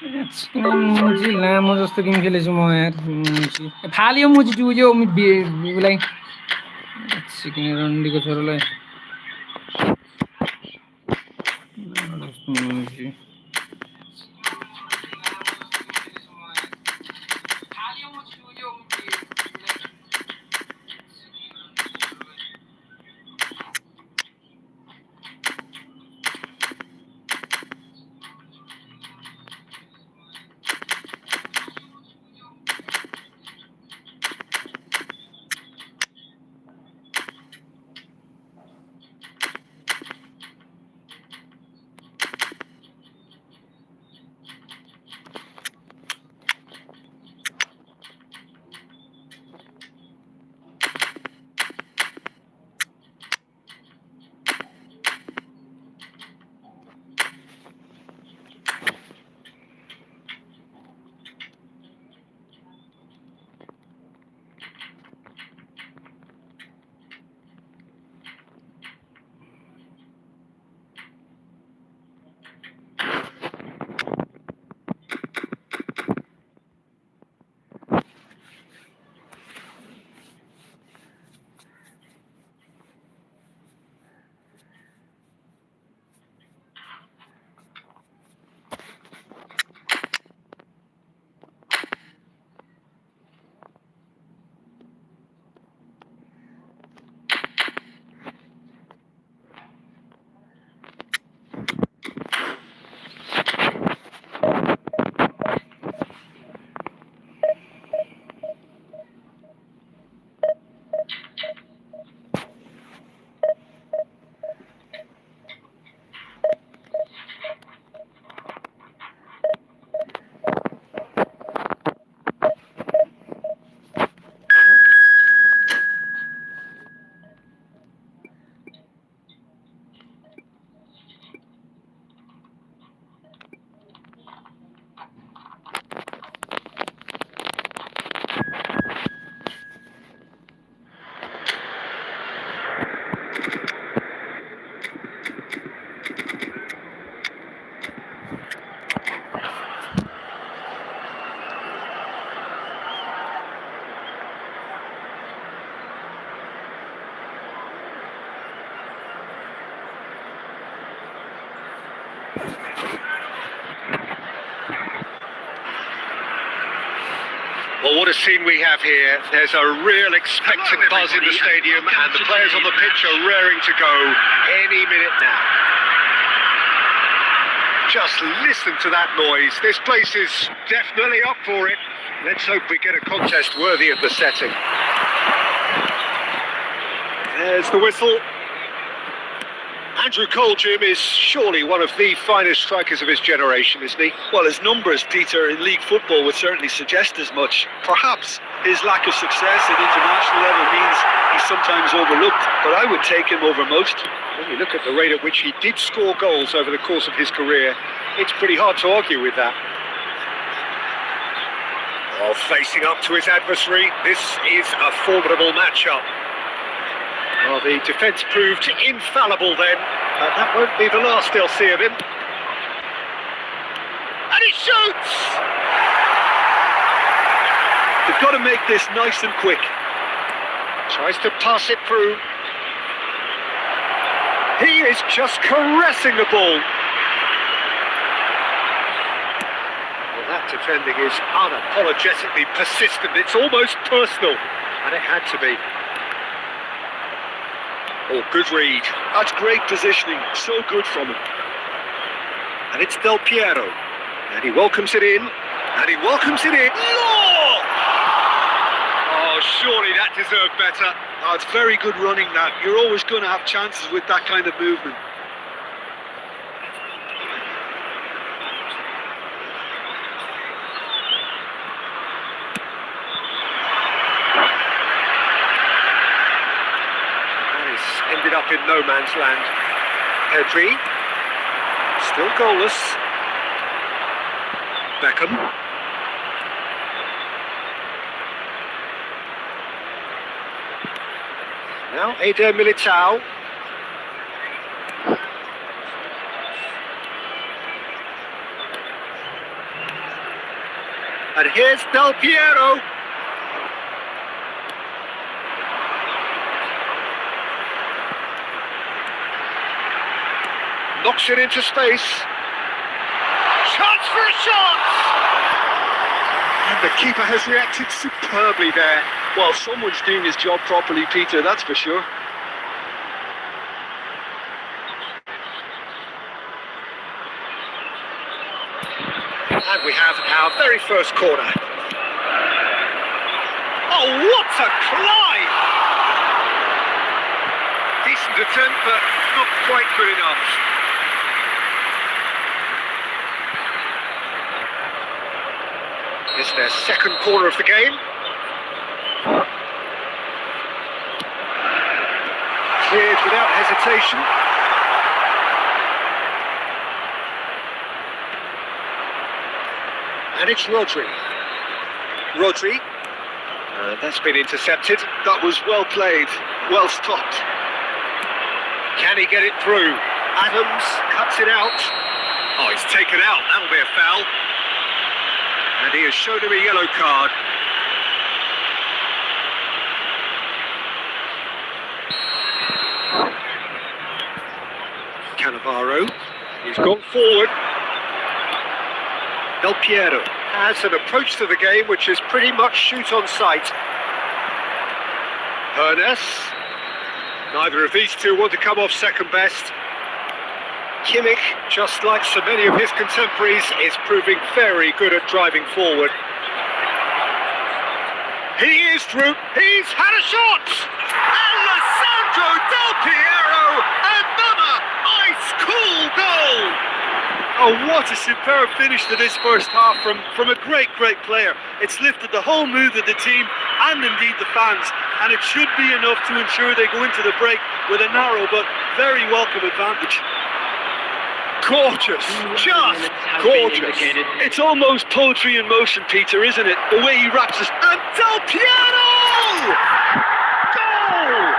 मुजी लामो जस्तो game खेलेछु म यार फाल्यो मुजी जुज्यो उसलाई सिक्ने रन्डीको छोरोलाई Well, what a scene we have here. There's a real expectant buzz in the stadium, and the players on the pitch are raring to go any minute now. Just listen to that noise. This place is definitely up for it. Let's hope we get a contest worthy of the setting. There's the whistle. Andrew Cole, Jim, is surely one of the finest strikers of his generation, isn't he? Well, his numbers, Peter, in league football would certainly suggest as much. Perhaps his lack of success at international level means he's sometimes overlooked, but I would take him over most. When you look at the rate at which he did score goals over the course of his career, it's pretty hard to argue with that. Well, facing up to his adversary, this is a formidable matchup. Well, the defence proved infallible then, and that won't be the last they'll see of him. And he shoots! They've got to make this nice and quick. Tries to pass it through. He is just caressing the ball. Well, that defending is unapologetically persistent. It's almost personal, and it had to be. Oh, good read. That's great positioning. So good from him. And it's Delperio. And he welcomes it in. And he welcomes it in. Oh! Oh, surely that deserved better. Oh, it's very good running, that. You're always going to have chances with that kind of movement. ended up in no man's land. Pedri, still goalless. Beckham. Now Eder Militao. And here's delperio. Knocks it into space. Chance for a shot! And the keeper has reacted superbly there. Well, someone's doing his job properly, Peter, that's for sure. And we have our very first corner. Oh, what a climb! Decent attempt, but not quite good enough. It's their second corner of the game. Cleared without hesitation. And it's Rodri. Rodri. That's been intercepted. That was well played, well stopped. Can he get it through? Adams cuts it out. Oh, he's taken out. That'll be a foul. And he has shown him a yellow card. Cannavaro. He's gone forward. delperio has an approach to the game which is pretty much shoot on sight. Hernes. Neither of these two want to come off second best. Kimmich, just like so many of his contemporaries, is proving very good at driving forward. He is through. He's had a shot! Alessandro delperio! Another ice-cool goal! Oh, what a superb finish to this first half from a great player. It's lifted the whole mood of the team and indeed the fans, and it should be enough to ensure they go into the break with a narrow but very welcome advantage. Gorgeous, just gorgeous. It's almost poetry in motion, Peter, isn't it? The way he wraps his... And delperio! Goal!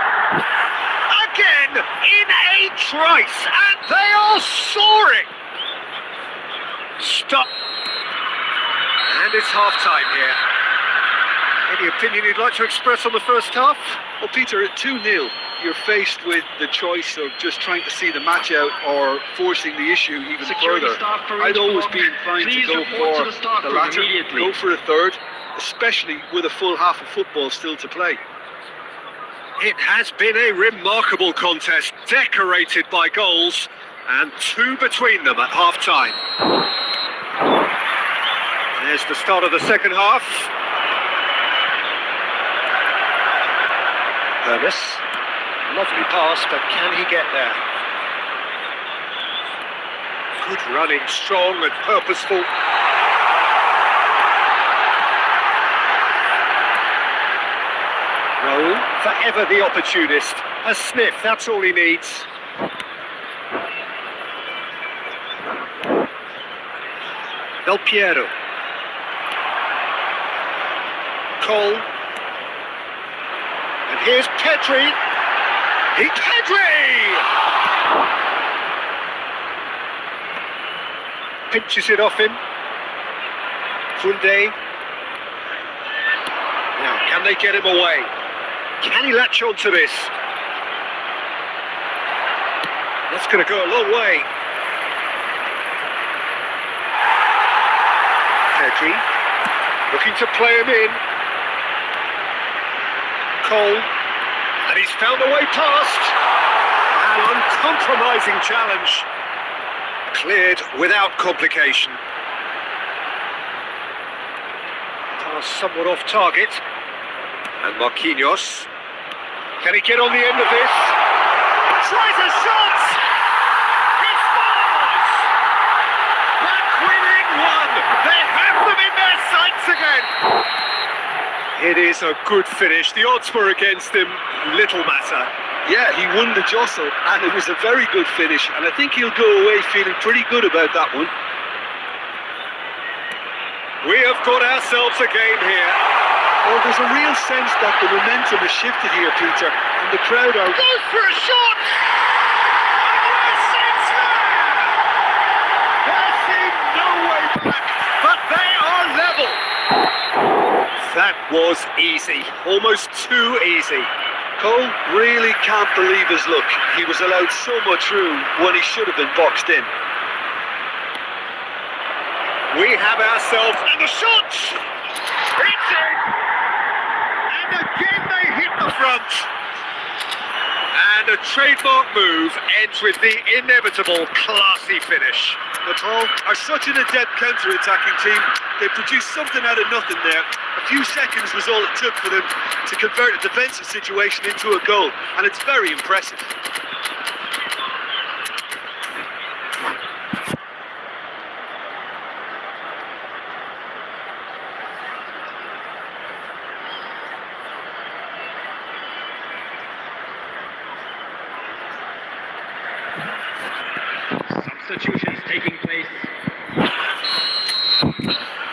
Again in a trice, and they are soaring. Stop. And it's half-time here. Any opinion you'd like to express on the first half? Well, Peter, at 2-0, you're faced with the choice of just trying to see the match out or forcing the issue even further. I'd always be inclined to go for the latter, go for a third, especially with a full half of football still to play. It has been a remarkable contest, decorated by goals, and two between them at half-time. There's the start of the second half. Hermes. Lovely pass, but can he get there? Good running, strong and purposeful. Raul, forever the opportunist. A sniff, that's all he needs. delperio. Cole. And here's Pedri. Pedri! Pinches it off him. Koundé. Now, can they get him away? Can he latch on to this? That's going to go a long way. Pedri, looking to play him in. Cole, and he's found a way past. An uncompromising challenge. Cleared without complication. Pass somewhat off target. And Marquinhos. Can he get on the end of this? Tries a shot! He scores! Back within one! They have them in their sights again! It is a good finish. The odds were against him. Little matter. Yeah, he won the jostle, and it was a very good finish, and I think he'll go away feeling pretty good about that one. We have got ourselves a game here. Well, there's a real sense that the momentum has shifted here, Peter, and the crowd are... Goes for a shot! And yes, it's there! There seemed no way back, but they are level. That was easy, almost too easy. Cole really can't believe his luck. He was allowed so much room when he should have been boxed in. We have ourselves and the shot! It's in! And again they hit the front. And a trademark move ends with the inevitable classy finish. Nepal are such an adept counter-attacking team. They produced something out of nothing there. A few seconds was all it took for them to convert a defensive situation into a goal, and it's very impressive. Substitutions taking place.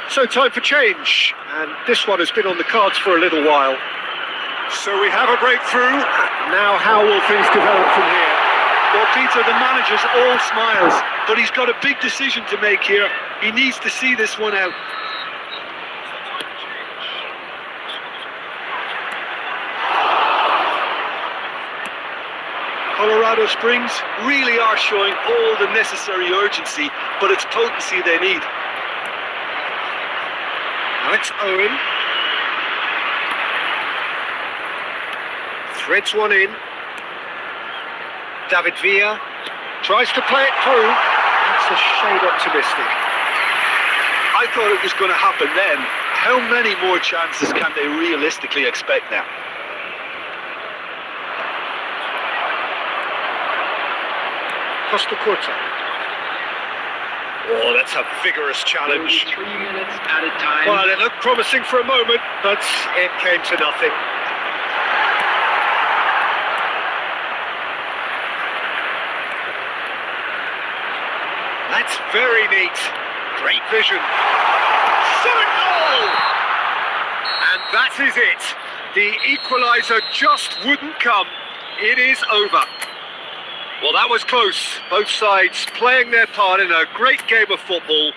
So time for change, and this one has been on the cards for a little while. So we have a breakthrough. Now how will things develop from here? Well, Peter, the manager's all smiles, but he's got a big decision to make here. He needs to see this one out. Colorado Springs really are showing all the necessary urgency, but it's potency they need. Alex Owen. Threads one in. David Villa tries to play it through. That's a shade optimistic. I thought it was going to happen then. How many more chances can they realistically expect now? Costa Curta. Oh, that's a vigorous challenge. 3 minutes added time. Well, it looked promising for a moment, but it came to nothing. That's very neat. Great vision. Shot goal! And that is it. The equaliser just wouldn't come. It is over. Well, that was close. Both sides playing their part in a great game of football.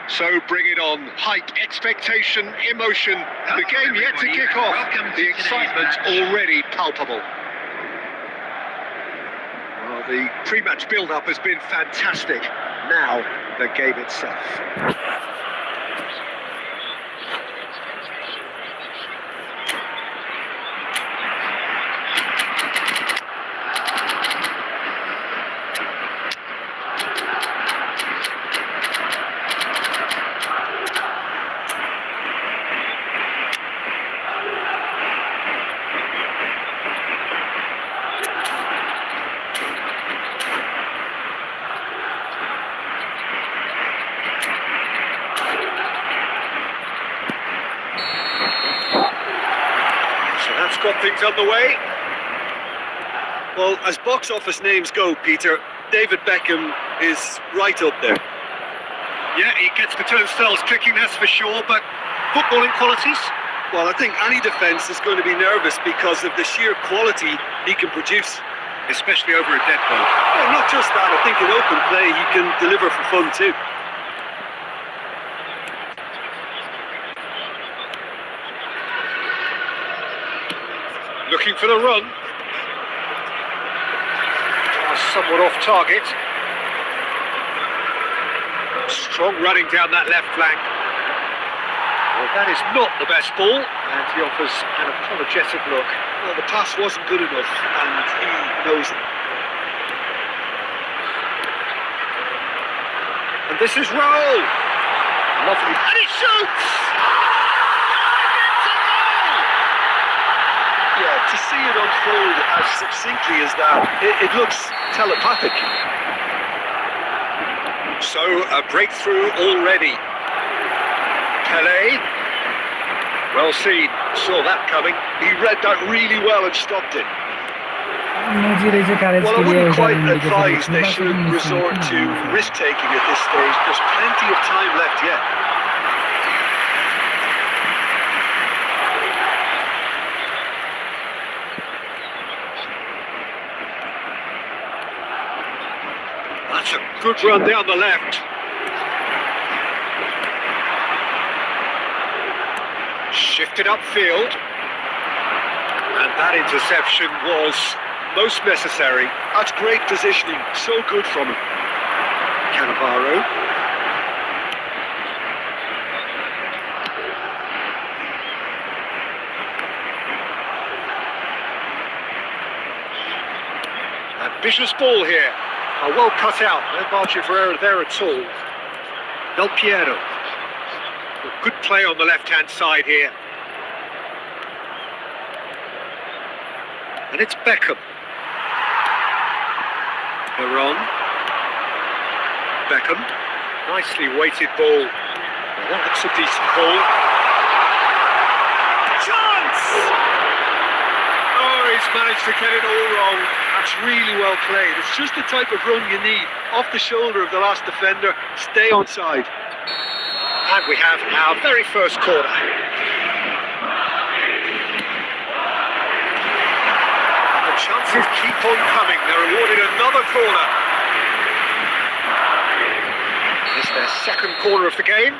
So bring it on. Hype, expectation, emotion. The game yet to kick off. The excitement already palpable. Well, the pre-match build-up has been fantastic. Now, the game itself. That's got things underway. Well, as box office names go, Peter, David Beckham is right up there. Yeah, he gets the turnstiles clicking, that's for sure, but footballing qualities? Well, I think any defence is going to be nervous because of the sheer quality he can produce. Especially over a dead ball. Well, not just that, I think in open play he can deliver for fun too. Looking for the run. Somewhat off target. Strong running down that left flank. Well, that is not the best ball, and he offers an apologetic look. Well, the pass wasn't good enough, and he knows it. And this is Raul. Lovely. And he shoots! Yeah, to see it unfold as succinctly as that, it looks telepathic. So, a breakthrough already. Pele. Well seen. Saw that coming. He read that really well and stopped it. Well, Well, I wouldn't quite advise they should resort to risk-taking at this stage. There's plenty of time left yet. That's a good run down the left. Shifted upfield. And that interception was most necessary. That's great positioning. So good from him. Cannavaro. Ambitious ball here. Well cut out. No margin for error there at all. Delperio. Good play on the left-hand side here. And it's Beckham. Veron. Beckham. Nicely weighted ball. Well, that looks a decent ball. Chance! Oh, he's managed to get it all wrong. That's really well played. It's just the type of run you need. Off the shoulder of the last defender. Stay onside. And we have our very first corner. The chances keep on coming. They're awarded another corner. It's their second corner of the game.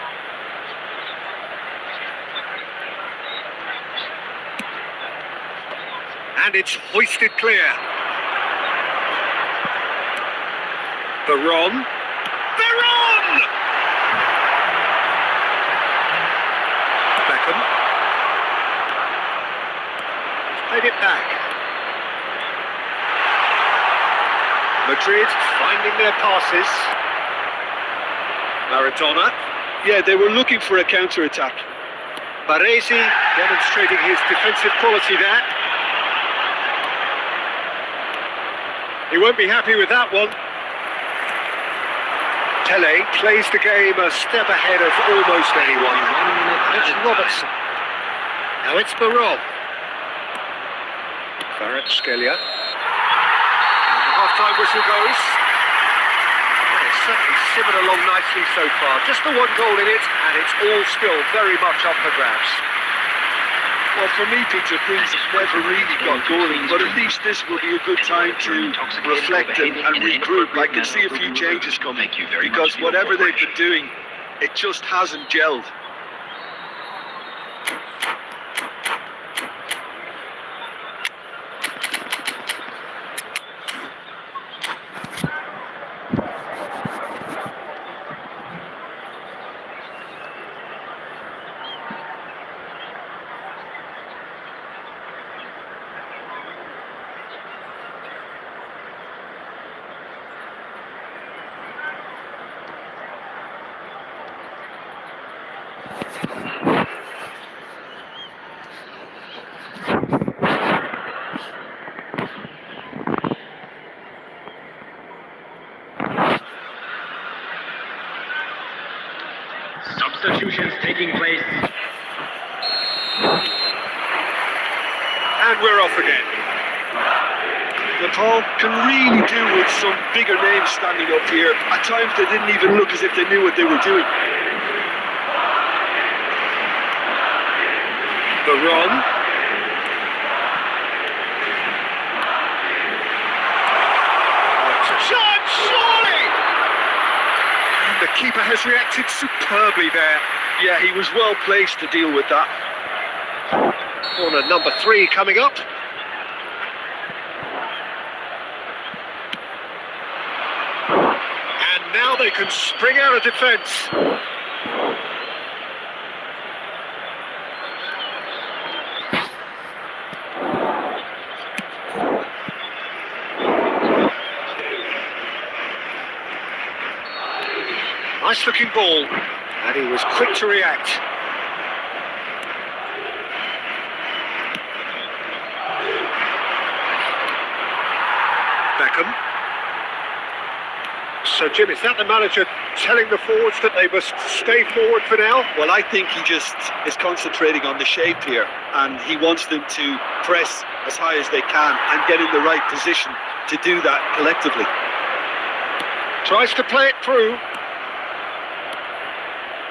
And it's hoisted clear. Veron. Veron! Beckham. Played it back. Madrid finding their passes. Maradona. Yeah, they were looking for a counter-attack. Baresi demonstrating his defensive quality there. He won't be happy with that one. Pele plays the game a step ahead of almost anyone. It's Robertson. Now it's Baron. Kvaratskhelia. And the half-time whistle goes. And it's certainly simmered along nicely so far. Just the one goal in it, and it's all still very much up for grabs. Well, for me, Peter, things never really got going, but at least this will be a good time to reflect and regroup. I can see a few changes coming, because whatever they've been doing, it just hasn't gelled. Substitutions taking place. And we're off again. Nepal can really do with some bigger names standing up here. At times they didn't even look as if they knew what they were doing. The run. Chance, surely! And the keeper has reacted superbly there. Yeah, he was well placed to deal with that. Corner number 3 coming up. And now they can spring out of defence. Nice looking ball, and he was quick to react. Beckham. So Jim, is that the manager telling the forwards that they must stay forward for now? Well, I think he just is concentrating on the shape here, and he wants them to press as high as they can and get in the right position to do that collectively. Tries to play it through.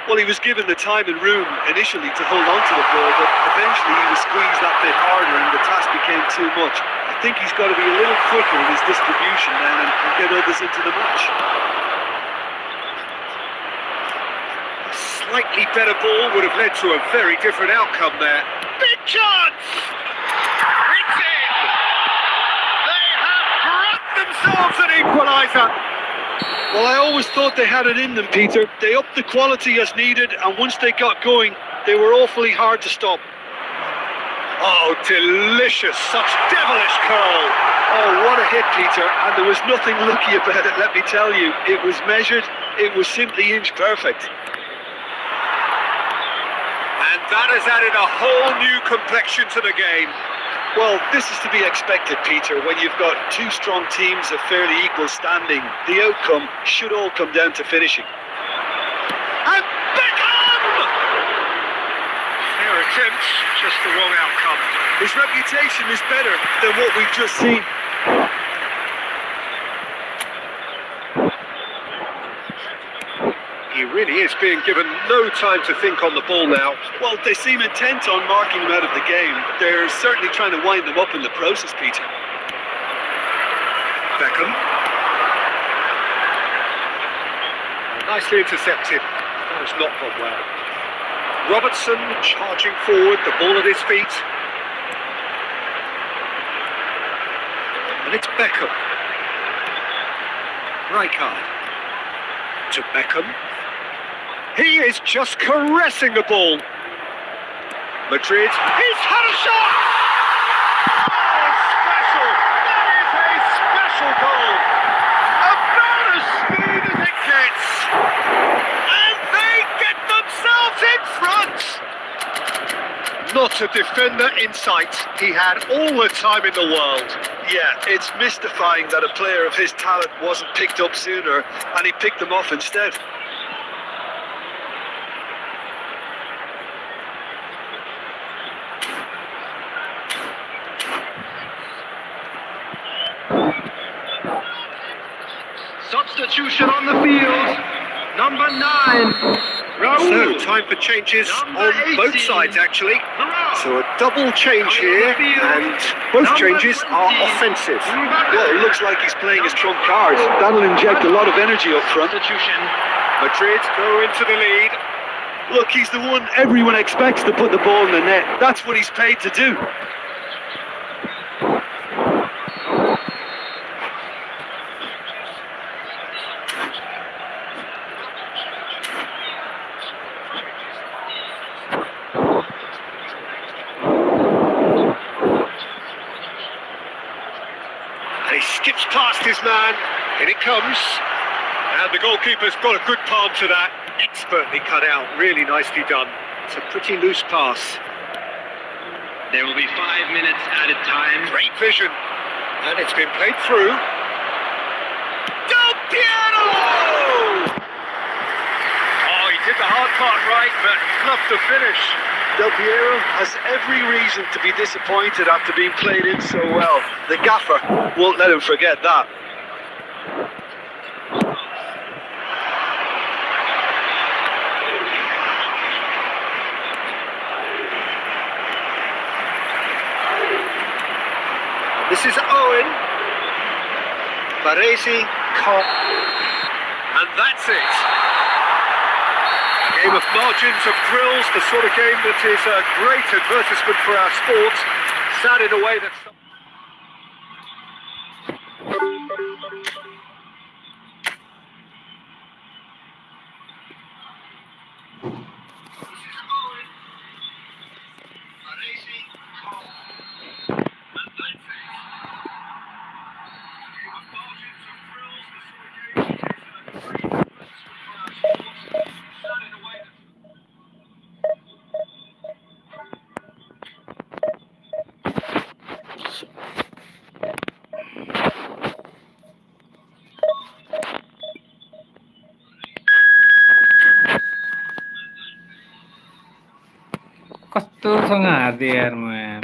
Well, he was given the time and room initially to hold on to the ball, but eventually he was squeezed that bit harder and the task became too much. I think he's got to be a little quicker in his distribution then and get others into the match. A slightly better ball would have led to a very different outcome there. Big chance! It's in! They have grabbed themselves an equaliser! Well, I always thought they had it in them, Peter. They upped the quality as needed, and once they got going, they were awfully hard to stop. Oh, delicious! Such devilish curl! Oh, what a hit, Peter, and there was nothing lucky about it, let me tell you. It was measured, it was simply inch perfect. And that has added a whole new complexion to the game. Well, this is to be expected, Peter, when you've got two strong teams of fairly equal standing. The outcome should all come down to finishing. And Beckham! Fair attempt, just the wrong outcome. His reputation is better than what we've just seen. He really is being given no time to think on the ball now. Well, they seem intent on marking him out of the game. They're certainly trying to wind them up in the process, Peter. Beckham. Nicely intercepted. That has not gone well. Robertson charging forward, the ball at his feet. And it's Beckham. Rijkaard. To Beckham. He is just caressing the ball. Madrid. He's had a shot! Oh, special! That is a special goal! About as speed as it gets! And they get themselves in front! Not a defender in sight. He had all the time in the world. Yeah, it's mystifying that a player of his talent wasn't picked up sooner, and he picked them off instead. Substitution on the field. Number 9. So, time for changes on both sides, actually. So, a double change here, and both changes are offensive. Well, it looks like he's playing his trump card. That'll inject a lot of energy up front. Substitution. Madrid go into the lead. Look, he's the one everyone expects to put the ball in the net. That's what he's paid to do. He skips past his man. In it comes. And the goalkeeper's got a good palm to that. Expertly cut out. Really nicely done. It's a pretty loose pass. There will be 5 minutes added time. Great vision. And it's been played through. Delperio! Oh, he did the hard part right, but he's loved to finish. Delperio has every reason to be disappointed after being played in so well. The gaffer won't let him forget that. This is Owen. Baresi, and that's it. A game of margins and thrills, the sort of game that is a great advertisement for our sport. Sad in a way that... कस्तोसँग हारिदिएँ यार म यार।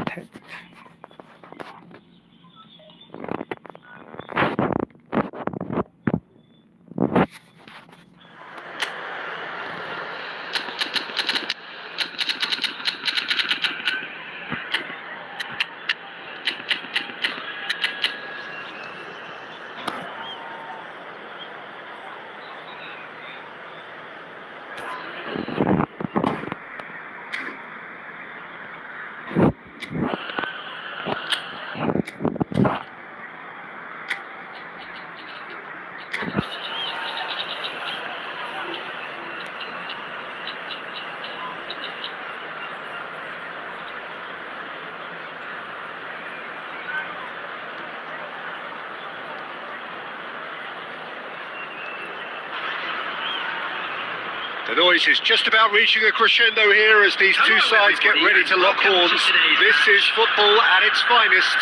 The noise is just about reaching a crescendo here as these two sides get ready to lock horns. This is football at its finest.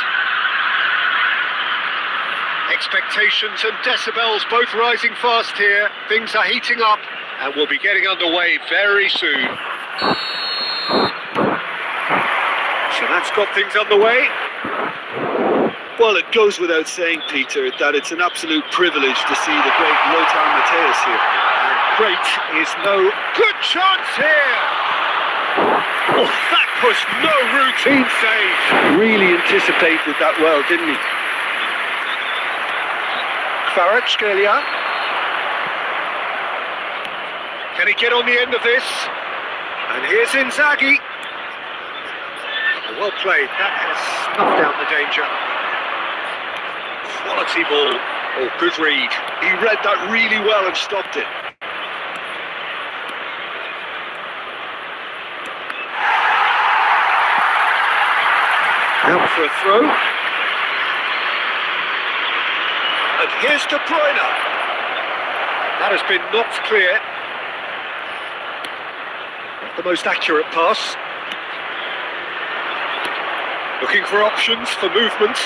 Expectations and decibels both rising fast here. Things are heating up and we'll be getting underway very soon. So that's got things underway. Well, it goes without saying, Peter, that it's an absolute privilege to see the great Lothar Matthäus here. Great is no good chance here. Oh, that was no routine save. Really anticipated that well, didn't he? Kvaratskhelia. Can he get on the end of this? And here's Inzaghi. Well played. That has snuffed out the danger. Quality ball. Oh, good read. He read that really well and stopped it. Out for a throw. And here's De Bruyne. That has been knocked clear. Not the most accurate pass. Looking for options for movement.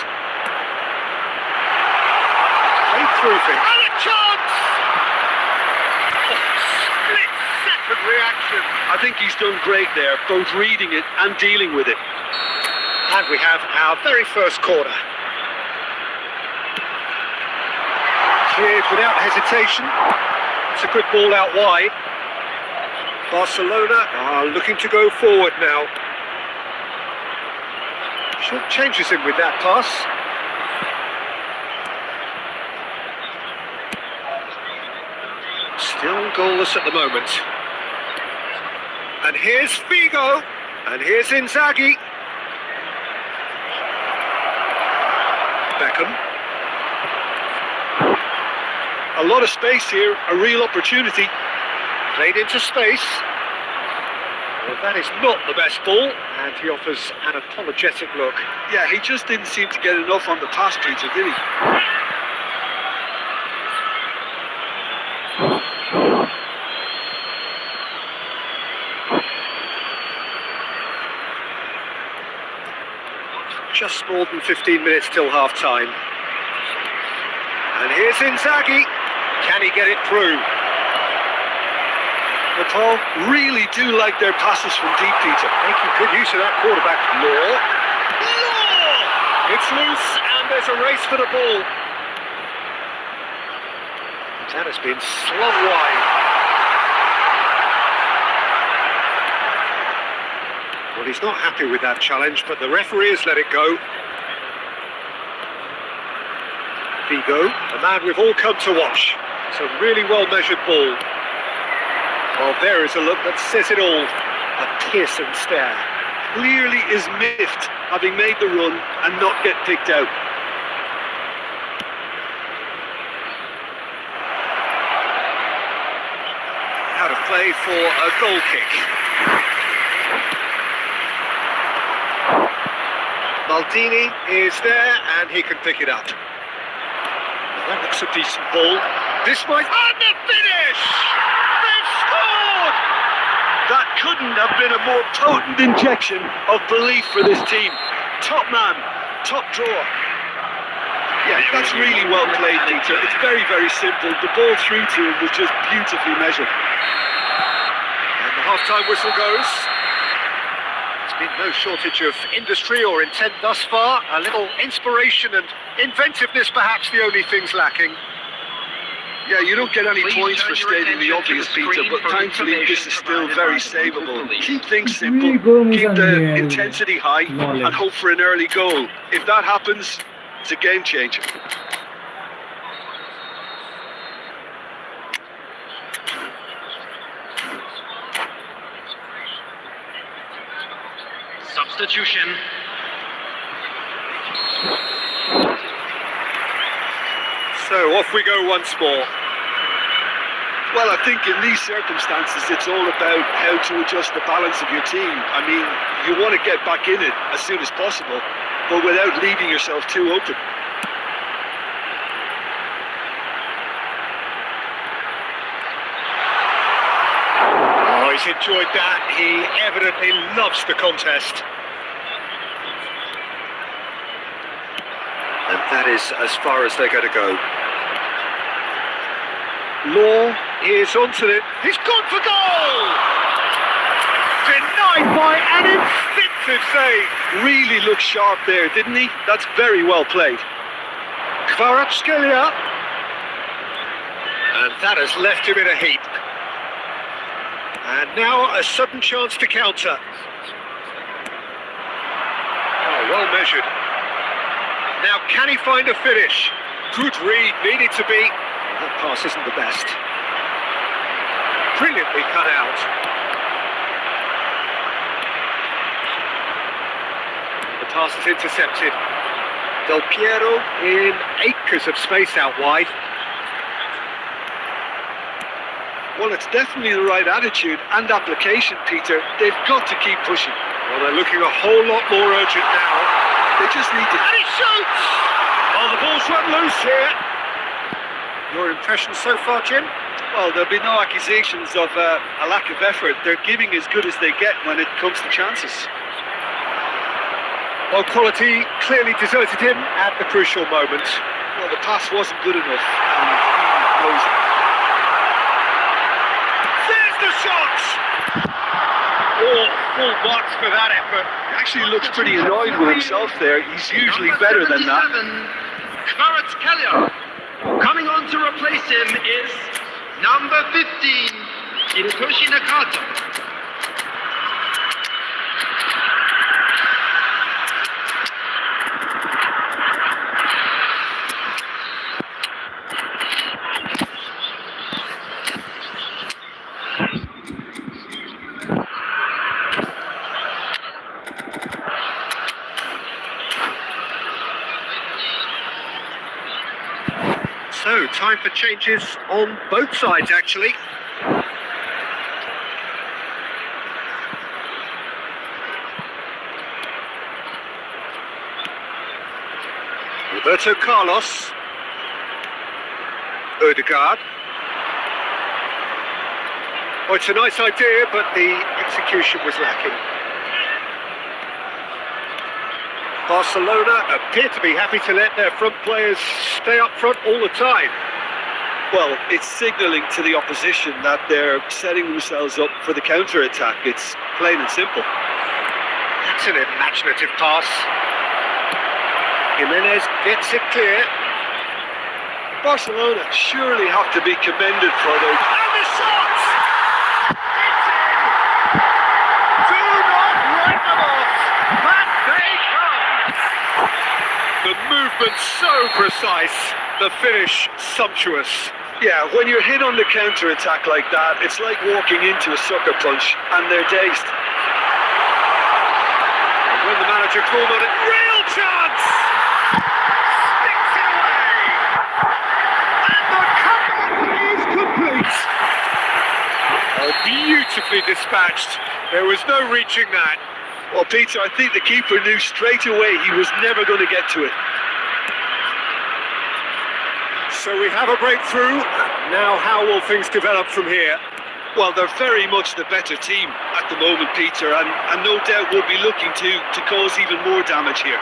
Played through him. And a chance! Oh, split-second reaction. I think he's done great there, both reading it and dealing with it. And we have our very first corner. Cleared without hesitation. It's a good ball out wide. Barcelona are looking to go forward now. Short changes him with that pass. Still goalless at the moment. And here's Figo. And here's Inzaghi. Beckham. A lot of space here, a real opportunity. Played into space. Well, that is not the best ball, and he offers an apologetic look. Yeah, he just didn't seem to get enough on the pass, Peter, did he? Just more than 15 minutes till half-time. And here's Inzaghi. Can he get it through? Paul, really do like their passes from deep, Peter. Making good use of that quarterback. Law. It's loose and there's a race for the ball. That has been slung wide. Well, he's not happy with that challenge, but the referee has let it go. Figo, a man we've all come to watch. It's a really well-measured ball. Well, there is a look that says it all. A piercing stare. Clearly is miffed, having made the run and not get picked out. Out of play for a goal kick. Maldini is there and he can pick it up. That looks a decent ball. This might... And the finish! They've scored! That couldn't have been a more potent injection of belief for this team. Top man, top draw. Yeah, that's really well played, Peter. It's very, very simple. The ball through to him was just beautifully measured. And the half-time whistle goes. There's been no shortage of industry or intent thus far. A little inspiration and inventiveness, perhaps the only things lacking. Yeah, you don't get any points for stating the obvious, Peter, but thankfully this is still very savable. Keep things simple, keep the intensity high, and hope for an early goal. If that happens, it's a game changer. Substitution. So off we go once more. Well, I think in these circumstances, it's all about how to adjust the balance of your team. I mean, you want to get back in it as soon as possible, but without leaving yourself too open. Oh, he's enjoyed that. He evidently loves the contest. And that is as far as they're going to go. Law is onto it. He's gone for goal! Denied by an instinctive save. Really looked sharp there, didn't he? That's very well played. Kvaratskhelia. And that has left him in a heap. And now a sudden chance to counter. Oh, well measured. Now, can he find a finish? Good read, needed to be. That pass isn't the best. Brilliantly cut out. The pass is intercepted. Delperio in acres of space out wide. Well, it's definitely the right attitude and application, Peter. They've got to keep pushing. Well, they're looking a whole lot more urgent now. They just need to... And he shoots! Oh, the ball's run loose here. Your impression so far, Jim? Well, there'll be no accusations of a lack of effort. They're giving as good as they get when it comes to chances. Well, quality clearly deserted him at the crucial moment. Well, the pass wasn't good enough, and he knows it. There's the shot! Oh, full marks for that effort. He actually looks pretty annoyed with himself there. He's usually better than that. Kvaratskhelia. Coming on to replace him is number 15, Hiroshi Nakata. So, time for changes on both sides, actually. Roberto Carlos. Odegaard. Oh, it's a nice idea, but the execution was lacking. Barcelona appear to be happy to let their front players stay up front all the time. Well, it's signalling to the opposition that they're setting themselves up for the counter-attack. It's plain and simple. That's an imaginative pass. Jimenez gets it clear. Barcelona surely have to be commended for their... And the shot! It's in! Do not write them off! Back they come! The movement so precise, the finish sumptuous. Yeah, when you're hit on the counter-attack like that, it's like walking into a sucker punch, and they're dazed. And when the manager called on it, real chance! Sticks it away! And the comeback is complete! Oh, beautifully dispatched. There was no reaching that. Well, Peter, I think the keeper knew straight away he was never going to get to it. So we have a breakthrough. Now how will things develop from here? Well, they're very much the better team at the moment, Peter, and no doubt will be looking to cause even more damage here.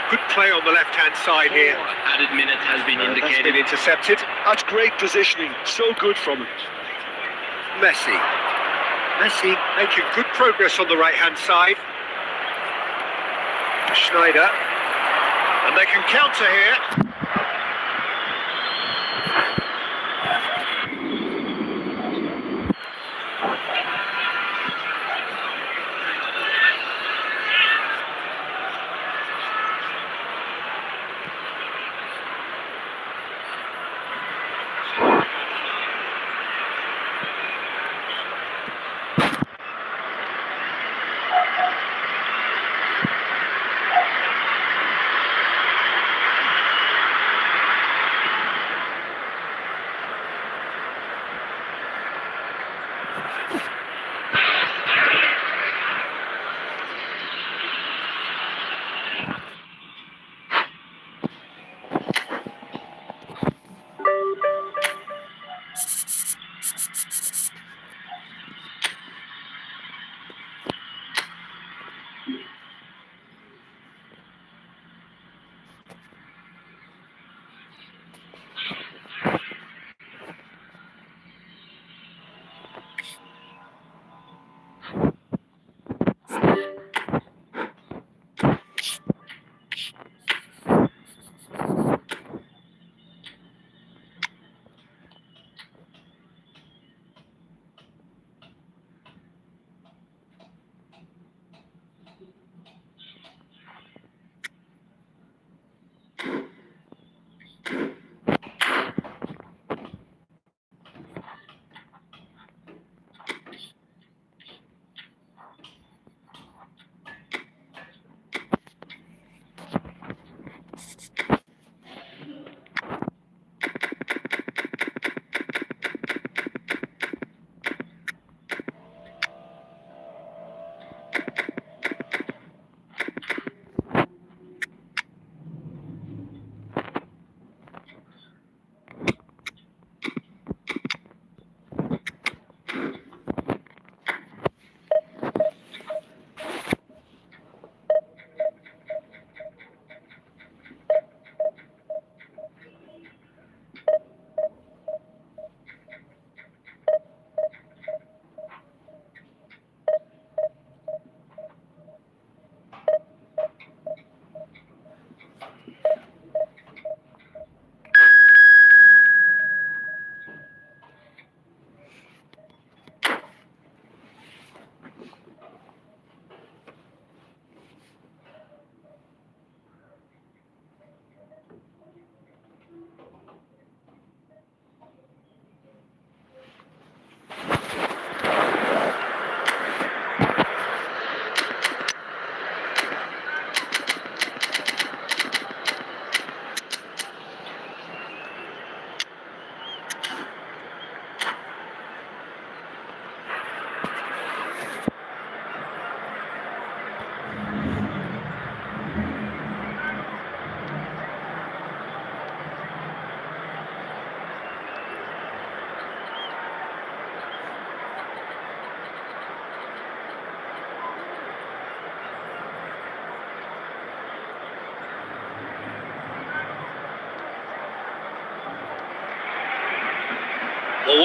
Good play on the left-hand side here. Added minute has been That's indicated. been intercepted. That's great positioning. So good from him. Messi making good progress on the right-hand side. Schneider. And they can counter here.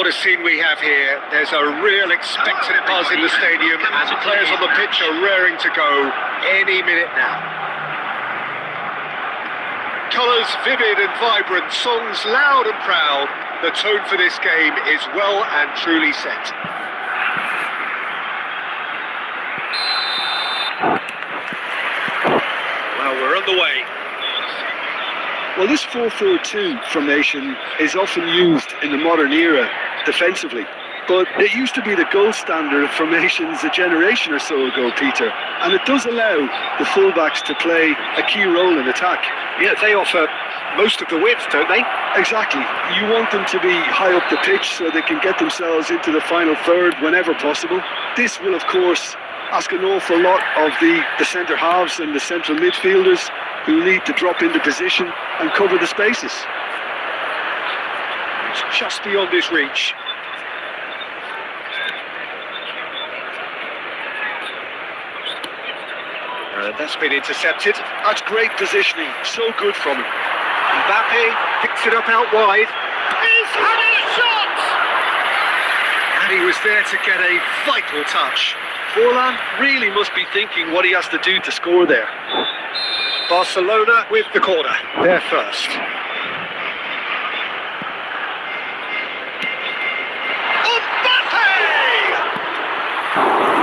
What a scene we have here. There's a real expectant buzz in the stadium, and the players on the pitch are raring to go any minute now. Colours vivid and vibrant, songs loud and proud. The tone for this game is well and truly set. Well, we're on the way. Well, this 4-4-2 formation is often used in the modern era defensively, but it used to be the gold standard of formations a generation or so ago, Peter, and it does allow the fullbacks to play a key role in attack. Yeah, they offer most of the width, don't they? Exactly. You want them to be high up the pitch so they can get themselves into the final third whenever possible. This will, of course, ask an awful lot of the centre halves and the central midfielders, who need to drop into position and cover the spaces. It's just beyond his reach. That's been intercepted. That's great positioning, so good from him. Mbappe picks it up out wide. He's having a shot! And he was there to get a vital touch. Forlan really must be thinking what he has to do to score there. Barcelona with the corner. They're first. Mbappe!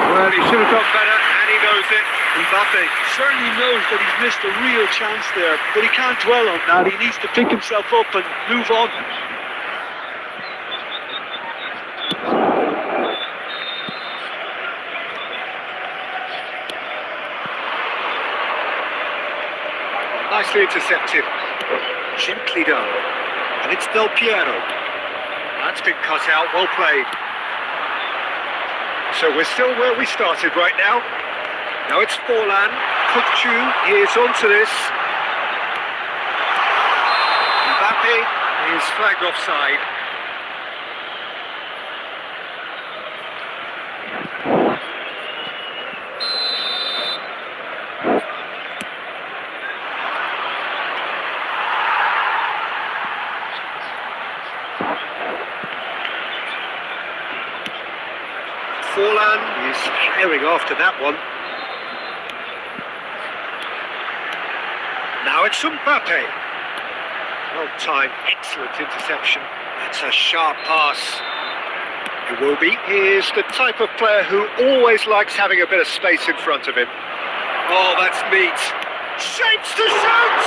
Well, he should have done better, and he knows it. Mbappe certainly knows that he's missed a real chance there, but he can't dwell on that. He needs to pick himself up and move on. Nicely intercepted. Gently done. And it's delperio. That's been cut out. Well played. So we're still where we started right now. Now it's Forlan. Kukchu is onto this. Mbappe is flagged offside. Forlan is herring after that one. Now it's Mbappe. Well timed, excellent interception. That's a sharp pass. It will be. He is the type of player who always likes having a bit of space in front of him. Oh, that's neat. Shapes to shoot!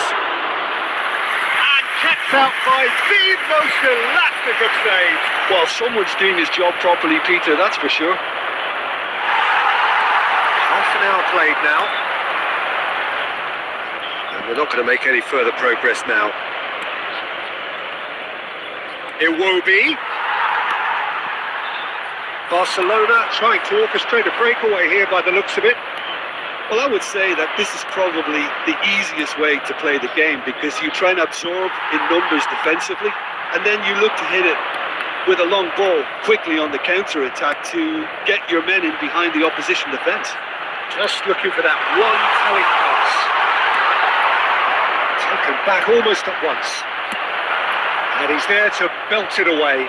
And kept out by the most elastic of saves. Well, someone's doing his job properly, Peter, that's for sure. Half an hour played now. And we're not going to make any further progress now. Iwobi. Barcelona trying to orchestrate a breakaway here by the looks of it. Well, I would say that this is probably the easiest way to play the game, because you try and absorb in numbers defensively, and then you look to hit it with a long ball quickly on the counter-attack to get your men in behind the opposition defence. Just looking for that one telling pass. Taken back almost at once. And he's there to belt it away.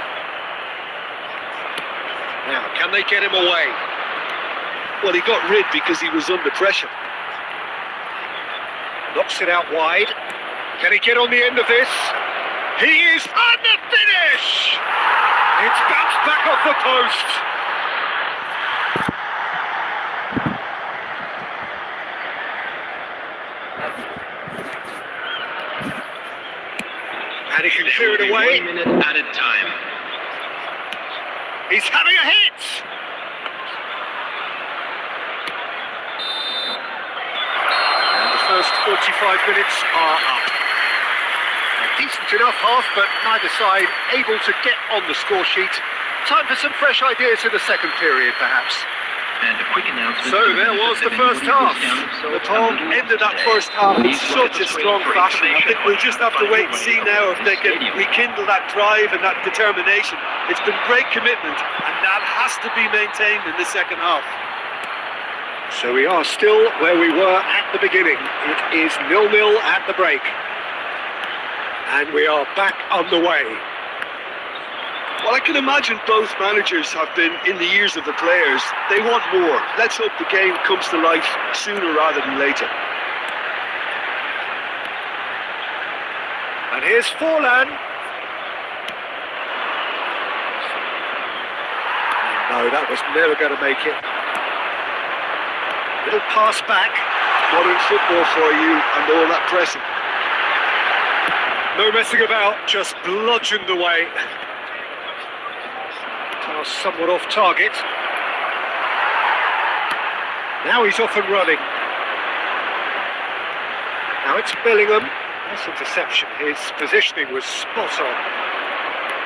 Now, can they get him away? Well, he got rid because he was under pressure. Knocks it out wide. Can he get on the end of this? He is on the finish! It's bounced back off the post. And he can clear it away. 1 minute added time. He's having a hit! And the first 45 minutes are up. A decent enough half, but neither side able to get on the score sheet. Time for some fresh ideas in the second period, perhaps. And a quick announcement. So there was the first half. The Tom ended that first half in such a strong fashion. I think we'll just have to wait and see now if they can rekindle that drive and that determination. It's been great commitment, and that has to be maintained in the second half. So we are still where we were at the beginning. It is 0-0 at the break. And we are back on the way. Well, I can imagine both managers have been in the ears of the players. They want more. Let's hope the game comes to life sooner rather than later. And here's Forlan. No, that was never going to make it. Little pass back. Modern football for you and all that pressing. No messing about, just bludgeoned away. Pass somewhat off target. Now he's off and running. Now it's Bellingham. Nice interception. His positioning was spot on.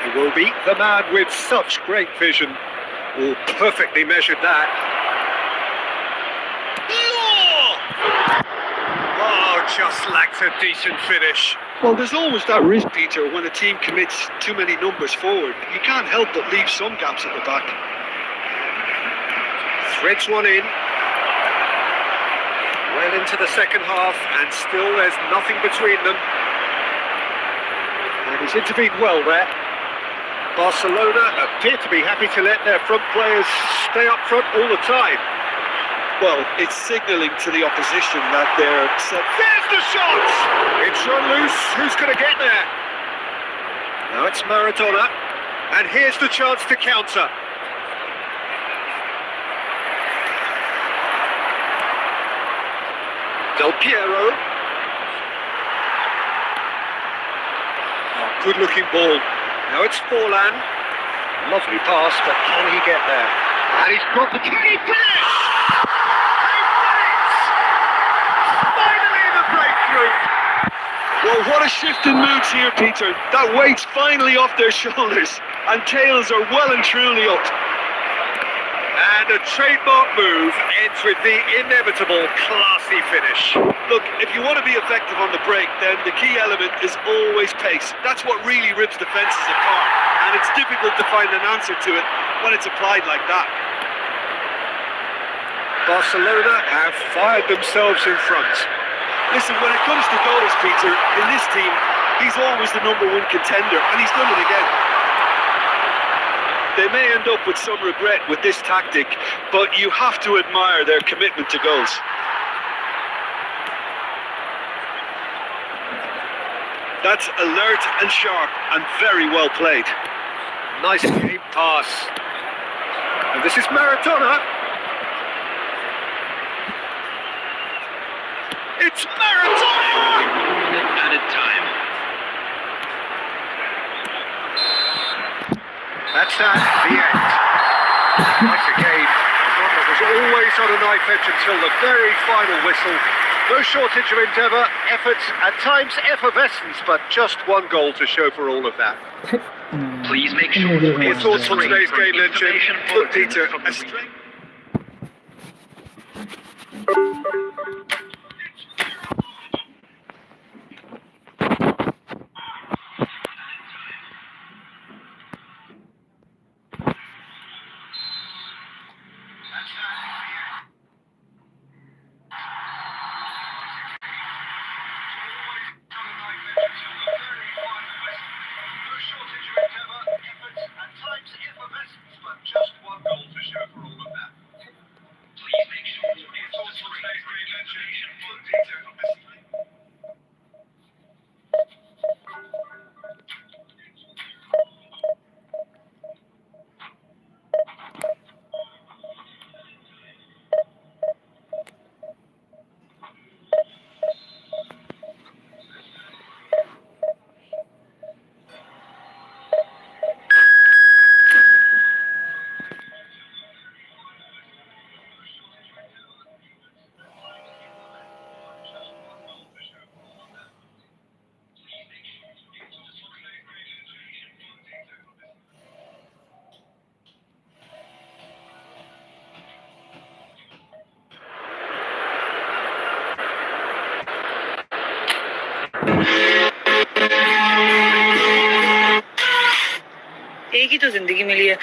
He will be the man with such great vision. Oh, perfectly measured that. Oh, just lacked a decent finish. Well, there's always that risk, Peter, when a team commits too many numbers forward. You can't help but leave some gaps at the back. Threads one in. Well into the second half, and still there's nothing between them. And he's intervened well there. Barcelona appear to be happy to let their front players stay up front all the time. Well, it's signalling to the opposition that they're set. There's the shot! It's run loose. Who's going to get there? Now it's Maradona. And here's the chance to counter. Delperio. Oh, good-looking ball. Now it's Forlan. Lovely pass, but can he get there? And he's got the... Can he finish? Well, what a shift in moods here, Peter. That weight's finally off their shoulders, and tails are well and truly up. And a trademark move ends with the inevitable classy finish. Look, if you want to be effective on the break, then the key element is always pace. That's what really rips defences apart, and it's difficult to find an answer to it when it's applied like that. Barcelona have fired themselves in front. Listen, when it comes to goals, Peter, in this team, he's always the #1 contender, and he's done it again. They may end up with some regret with this tactic, but you have to admire their commitment to goals. That's alert and sharp and very well played. Nice game pass. And this is Maradona. It's Maradona! Added time. That's that, the end. Nice again. One that was always on a knife edge until the very final whistle. No shortage of endeavour, effort, at times effervescence, but just one goal to show for all of that. Please make sure to Your thoughts on today's game, then, Jim? Look, Peter, a strength. एक ही तो जिंदगी मिली है।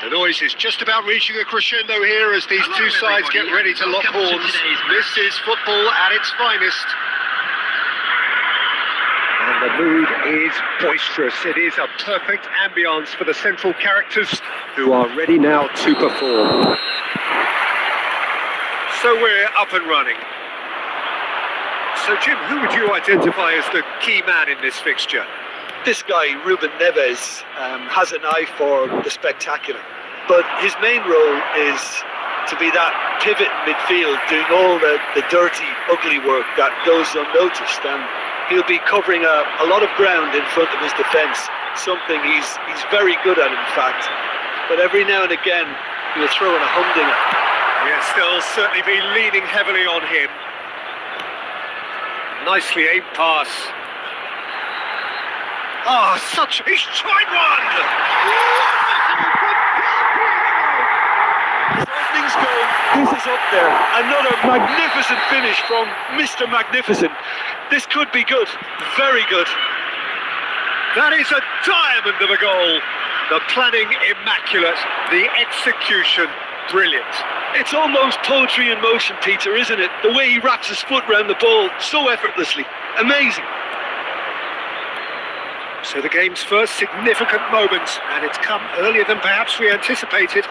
The noise is just about reaching a crescendo here as these two sides get ready to lock horns. This is football at its finest. And the mood is boisterous. It is a perfect ambience for the central characters who are ready now to perform. So we're up and running. So Jim, who would you identify as the key man in this fixture? This guy, Ruben Neves, has an eye for the spectacular, but his main role is to be that pivot in midfield, doing all the dirty, ugly work that goes unnoticed, and he'll be covering a lot of ground in front of his defence, something he's very good at, in fact. But every now and again, he'll throw in a humdinger. Yes, they'll certainly be leaning heavily on him. Nicely aimed pass. Ah, he's tried one! Things go, this is up there. Another magnificent finish from Mr. Magnificent. This could be good, very good. That is a diamond of a goal. The planning immaculate, the execution brilliant. It's almost poetry in motion, Peter, isn't it? The way he wraps his foot around the ball so effortlessly. Amazing. So the game's first significant moment, and it's come earlier than perhaps we anticipated.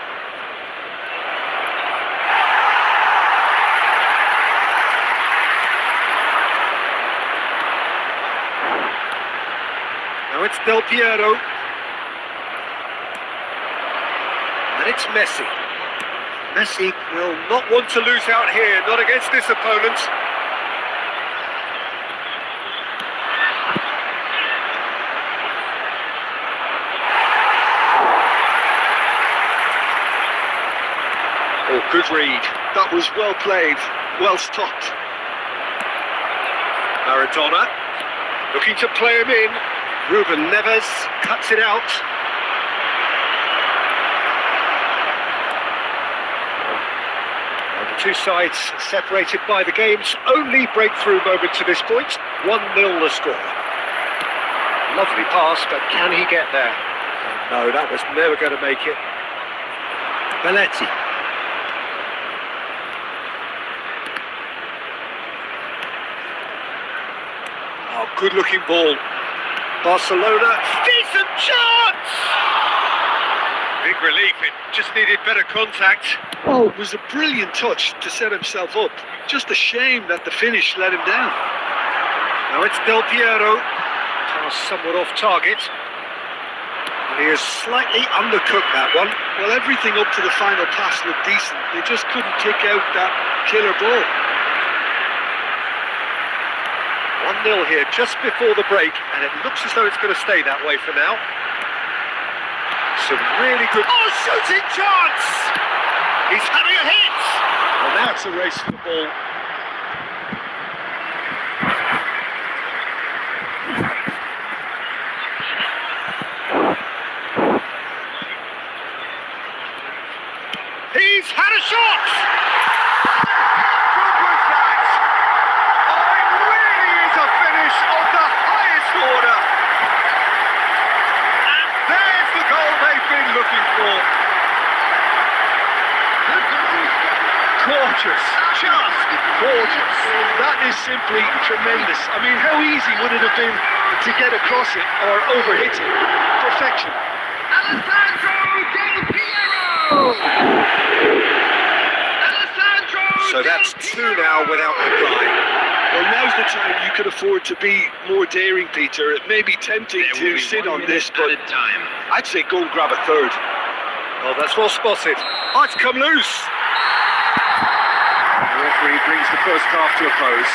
Now it's delperio. And it's Messi. Messi will not want to lose out here, not against this opponent. Oh, good read. That was well played, well stopped. Maradona looking to play him in. Ruben Neves cuts it out. And the two sides separated by the game's only breakthrough moment to this point. 1-0 the score. Lovely pass, but can he get there? No, that was never going to make it. Belletti. Good looking ball. Barcelona, decent chance! Big relief, it just needed better contact. Oh, it was a brilliant touch to set himself up. Just a shame that the finish let him down. Now it's delperio. Pass somewhat off target. And he has slightly undercooked that one. Well, everything up to the final pass looked decent. They just couldn't kick out that killer ball. 1-0 here just before the break, and it looks as though it's going to stay that way for now. Some really good... Oh, shooting chance! He's having a hit! And that's a race for the ball. He's had a shot! Gorgeous, just gorgeous. That is simply tremendous. I mean, how easy would it have been to get across it or overhit it? Perfection. So that's two now without reply. Well, now's the time you could afford to be more daring, Peter. It may be tempting to sit on this, but I'd say go and grab a third. Oh, that's well spotted. Oh, it's come loose. The referee brings the first half to a close.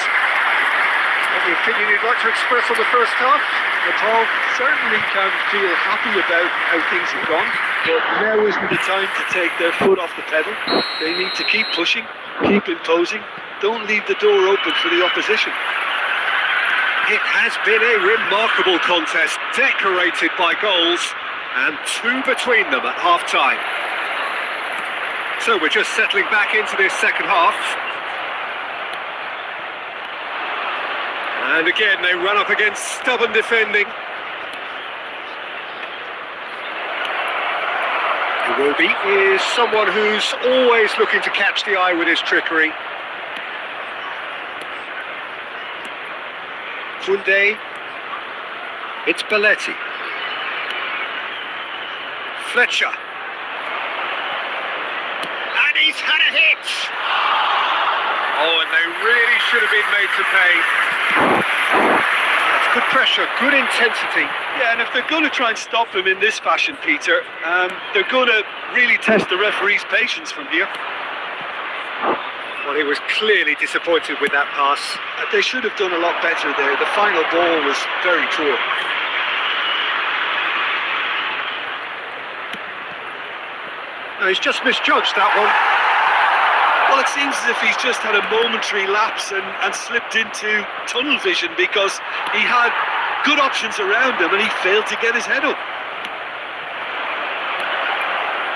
Any opinion you'd like to express on the first half? Paul certainly can feel happy about how things have gone, but now isn't the time to take their foot off the pedal. They need to keep pushing, keep imposing. Don't leave the door open for the opposition. It has been a remarkable contest, decorated by goals, and two between them at half-time. So we're just settling back into this second half. And again, they run up against stubborn defending. Iwobi is someone who's always looking to catch the eye with his trickery. Funde. It's Belletti. Fletcher. And he's had a hit! Oh, and they really should have been made to pay. That's good pressure, good intensity. Yeah, and if they're going to try and stop him in this fashion, Peter, they're going to really test the referee's patience from here. Well, he was clearly disappointed with that pass. They should have done a lot better there. The final ball was very poor. No, he's just misjudged that one. Well, it seems as if he's just had a momentary lapse and slipped into tunnel vision because he had good options around him and he failed to get his head up.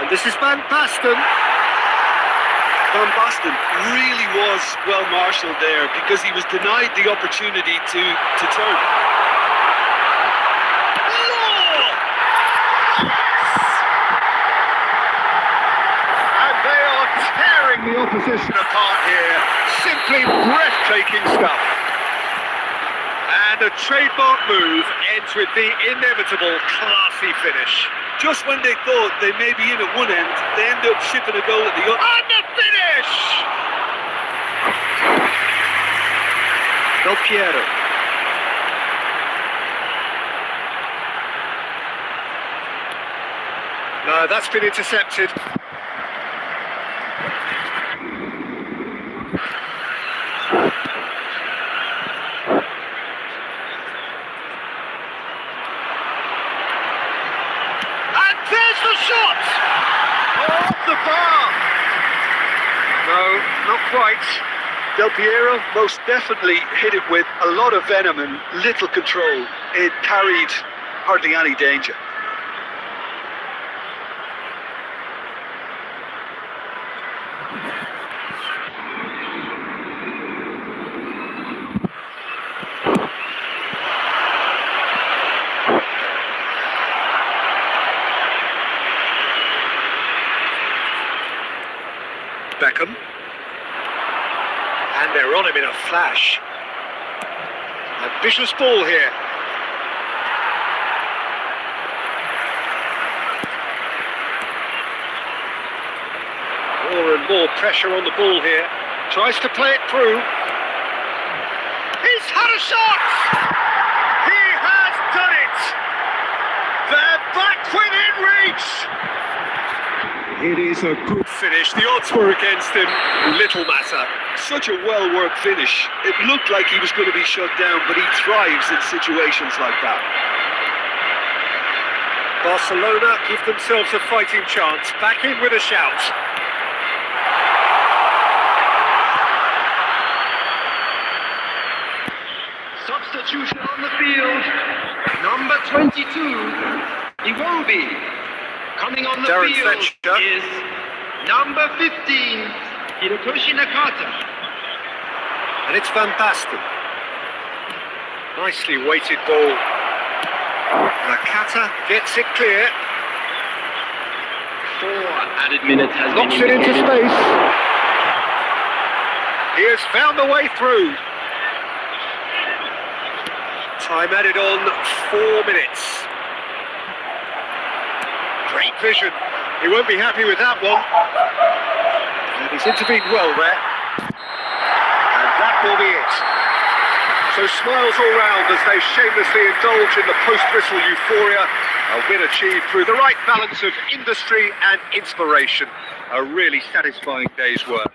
And this is Van Basten. Van Basten really was well marshalled there because he was denied the opportunity to turn. And they are tearing the opposition apart here. Simply breathtaking stuff. And a trademark move ends with the inevitable classy finish. Just when they thought they may be in at one end, they end up shipping a goal at the other. And the finish! delperio. No, that's been intercepted. There's the shot! Off the bar! No, not quite. delperio most definitely hit it with a lot of venom and little control. It carried hardly any danger. Beckham. And they're on him in a flash. Ambitious ball here. More and more pressure on the ball here. Tries to play it through. He's had a shot! He has done it! They're back within reach! It is a good finish. The odds were against him. Little matter. Such a well-worked finish. It looked like he was going to be shut down, but he thrives in situations like that. Barcelona give themselves a fighting chance. Back in with a shout. Substitution on the field. Number 22, Iwobi. Coming on the Darren field Fletcher. is number 15, Hirotoshi Nakata. And it's Van Basten. Nicely weighted ball. Nakata gets it clear. 4 added minutes has been Knocks it into indicated. space. He has found the way through. Time added on 4 minutes. Great vision. He won't be happy with that one. And he's intervened well there. And that will be it. So smiles all round as they shamelessly indulge in the post-whistle euphoria. A win achieved through the right balance of industry and inspiration. A really satisfying day's work.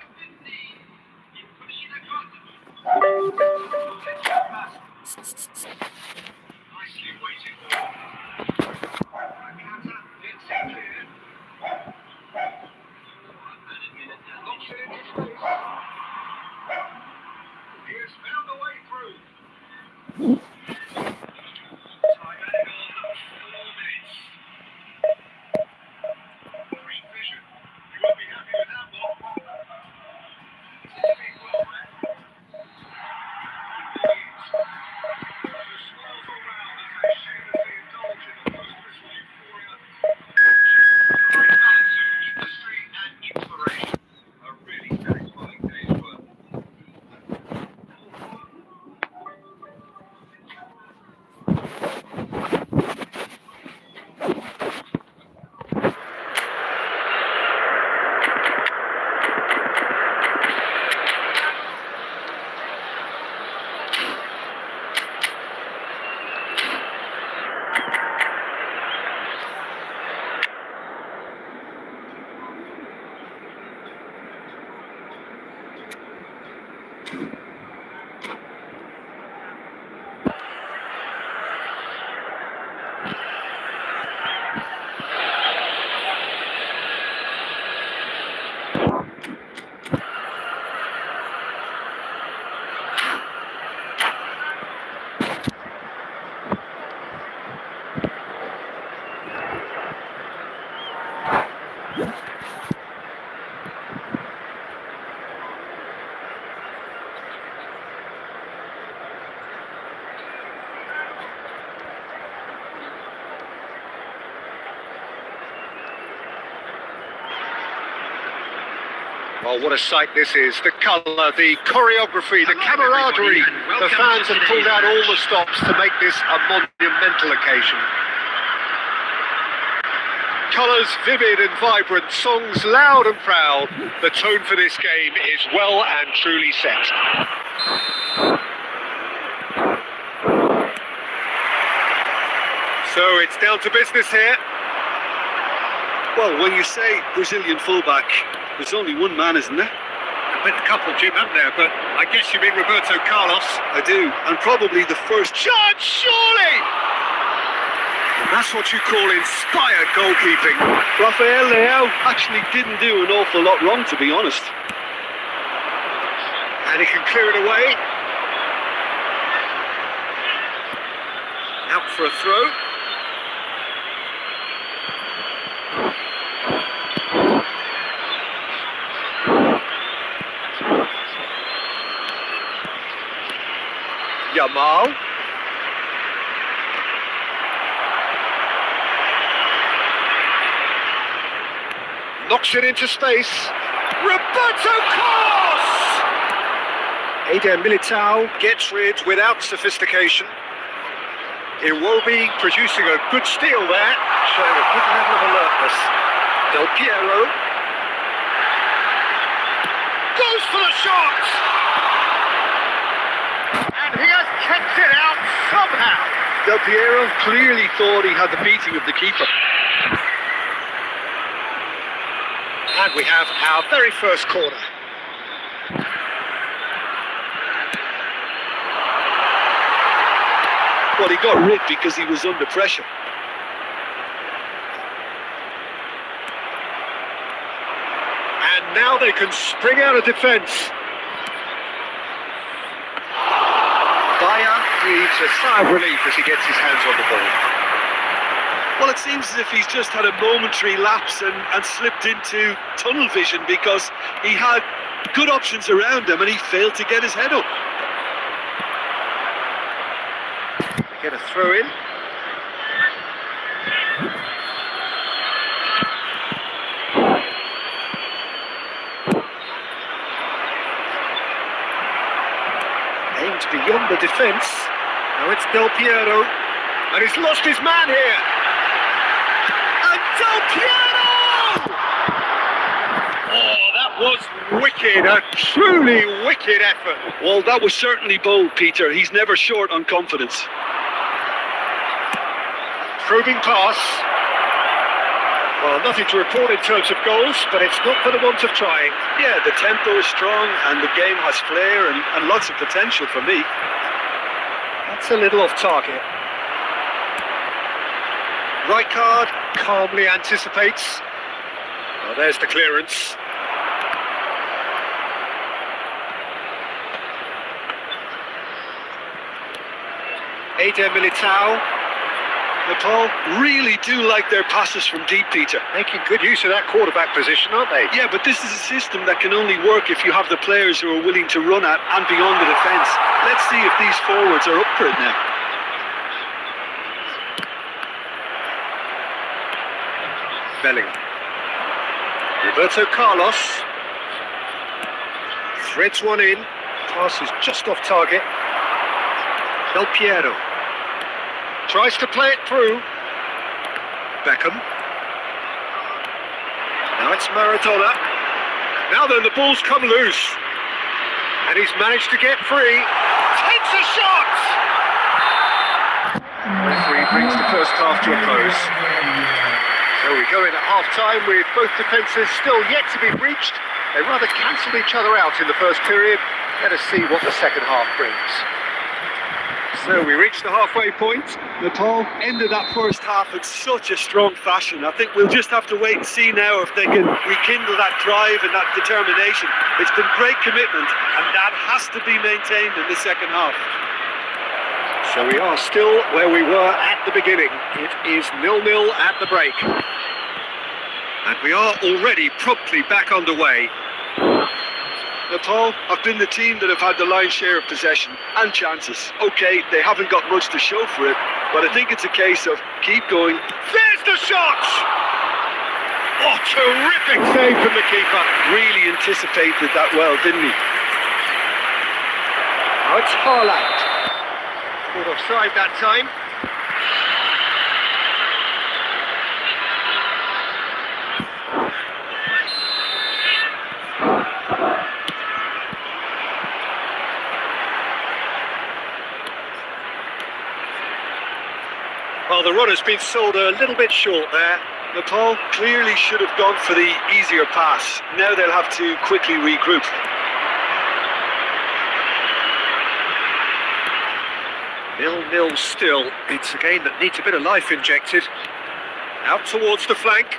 Nicely weighted ball. He has found a way through. Time added on 4 minutes. Great vision. You won't be happy with that one. It's well there. So smiles all round as they shamelessly Well, what a sight this is. The colour, the choreography, the camaraderie. The fans have pulled out all the stops to make this a monumental occasion. Colours vivid and vibrant, songs loud and proud. The tone for this game is well and truly set. So it's down to business here. Well, when you say Brazilian fullback, there's only one man, isn't there? I've been a couple, Jim, haven't there? But I guess you mean Roberto Carlos. I do, and probably the first Shot, surely! And that's what you call inspired goalkeeping. Rafael Leao actually didn't do an awful lot wrong, to be honest. And he can clear it away. Out for a throw. Yamal. Knocks it into space. Roberto Carlos! Eder Militao gets rid without sophistication. Iwobi producing a good steal there, showing a good level of alertness. Del Piero goes for the shot! And he has kept it out somehow. Del Piero clearly thought he had the beating of the keeper. And we have our very first corner. Well, he got rid because he was under pressure. And now they can spring out of defence. Bayer breathes a sigh of relief as he gets his hands on the ball. Well, it seems as if he's just had a momentary lapse and slipped into tunnel vision because he had good options around him and he failed to get his head up. They get a throw in. Aimed beyond the defence. Now it's Del Piero. And he's lost his man here. And Del Piero! Oh, that was wicked. A truly wicked effort. Well, that was certainly bold, Peter. He's never short on confidence. Probing pass. Well, nothing to report in terms of goals, but it's not for the want of trying. Yeah, the tempo is strong and the game has flair and lots of potential for me. That's a little off target. Right card calmly anticipates. Well, there's the clearance. Eder Militao. Nepal really do like their passes from deep, Peter. Making good use of that quarterback position, aren't they? Yeah, but this is a system that can only work if you have the players who are willing to run at and beyond the defence. Let's see if these forwards are up for it now. Bellingham. Roberto Carlos. Threads one in. Pass is just off target. Del Piero. Tries to play it through. Beckham. Now it's Maradona. Now then, the ball's come loose. And he's managed to get free. Takes a shot! Referee brings the first half to a close. So we go in at half-time with both defences still yet to be breached. They rather cancelled each other out in the first period. Let us see what the second half brings. So we reached the halfway point. Nepal ended that first half in such a strong fashion. I think we'll just have to wait and see now if they can rekindle that drive and that determination. It's been great commitment, and that has to be maintained in the second half. So we are still where we were at the beginning. It is 0-0 at the break. And we are already promptly back underway. Nepal have been the team that have had the lion's share of possession and chances. Okay, they haven't got much to show for it, but I think it's a case of keep going. There's the shot! Oh, terrific save from the keeper. Really anticipated that well, didn't he? Now it's Haaland. Caught offside that time. Well, the run has been sold a little bit short there. Nepal clearly should have gone for the easier pass. Now they'll have to quickly regroup. 0-0 still. It's a game that needs a bit of life injected. Out towards the flank.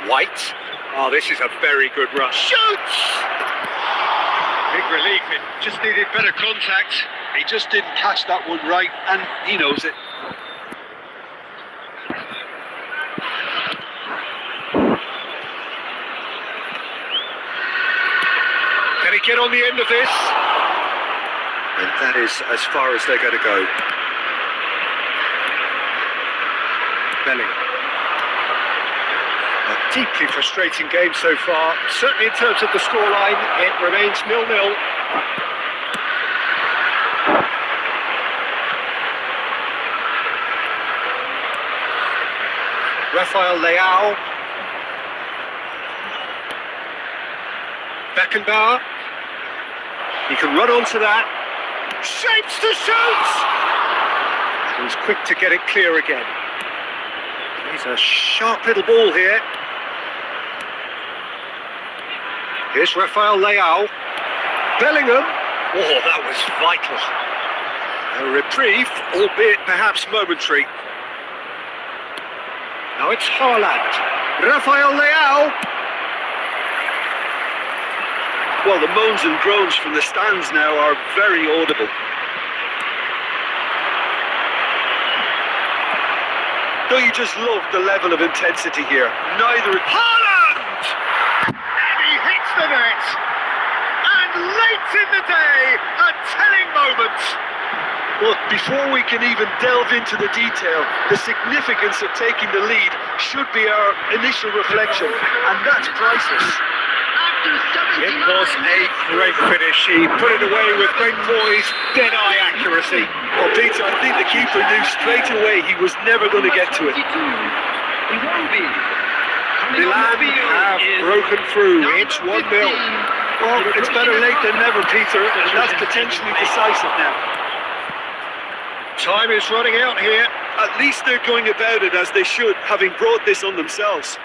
White. Oh, this is a very good run. Shoots! Big relief. It just needed better contact. He just didn't catch that one right, and he knows it. Can he get on the end of this? And that is as far as they're going to go. Bellingham. A deeply frustrating game so far. Certainly in terms of the scoreline, it remains 0-0. Rafael Leao. Beckenbauer. He can run onto that. Shapes to shoot! He was quick to get it clear again. He's a sharp little ball here. Here's Rafael Leao. Bellingham. Oh, that was vital. A reprieve, albeit perhaps momentary. Now it's Haaland. Rafael Leao. Well, the moans and groans from the stands now are very audible. Don't you just love the level of intensity here? Neither... Haaland! And he hits the net. And late in the day, a telling moment. Look, before we can even delve into the detail, the significance of taking the lead should be our initial reflection, and that's priceless. It was a great finish. He put it away with great poise, dead-eye accuracy. Well, Peter, I think the keeper knew straight away he was never going to get to it. Milan have broken through. It's 1-0. Well, it's better late than never, Peter, and that's potentially decisive now. Time is running out here. At least they're going about it as they should, having brought this on themselves.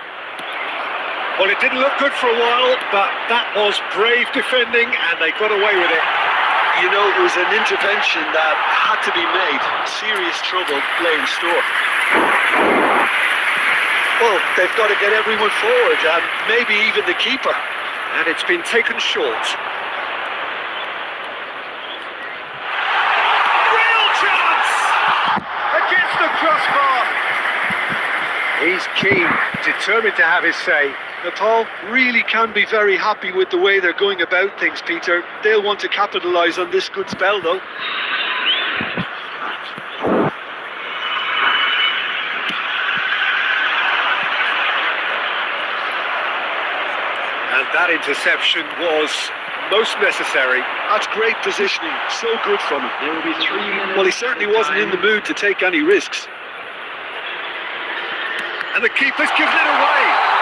Well, it didn't look good for a while, but that was brave defending, and they got away with it. You know, it was an intervention that had to be made. Serious trouble lay in store. Well, they've got to get everyone forward, and maybe even the keeper. And it's been taken short. Real chance! Against the crossbar. He's keen, determined to have his say. Nepal really can be very happy with the way they're going about things, Peter. They'll want to capitalise on this good spell, though. And that interception was most necessary. That's great positioning. So good from him. There will be 3 minutes. Well, he certainly wasn't in the mood to take any risks. And the keeper's given it away.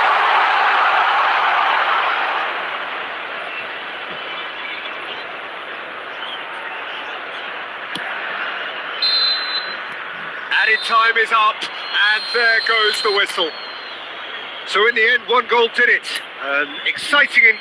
Added time is up, and there goes the whistle. So in the end, 1 goal did it. An exciting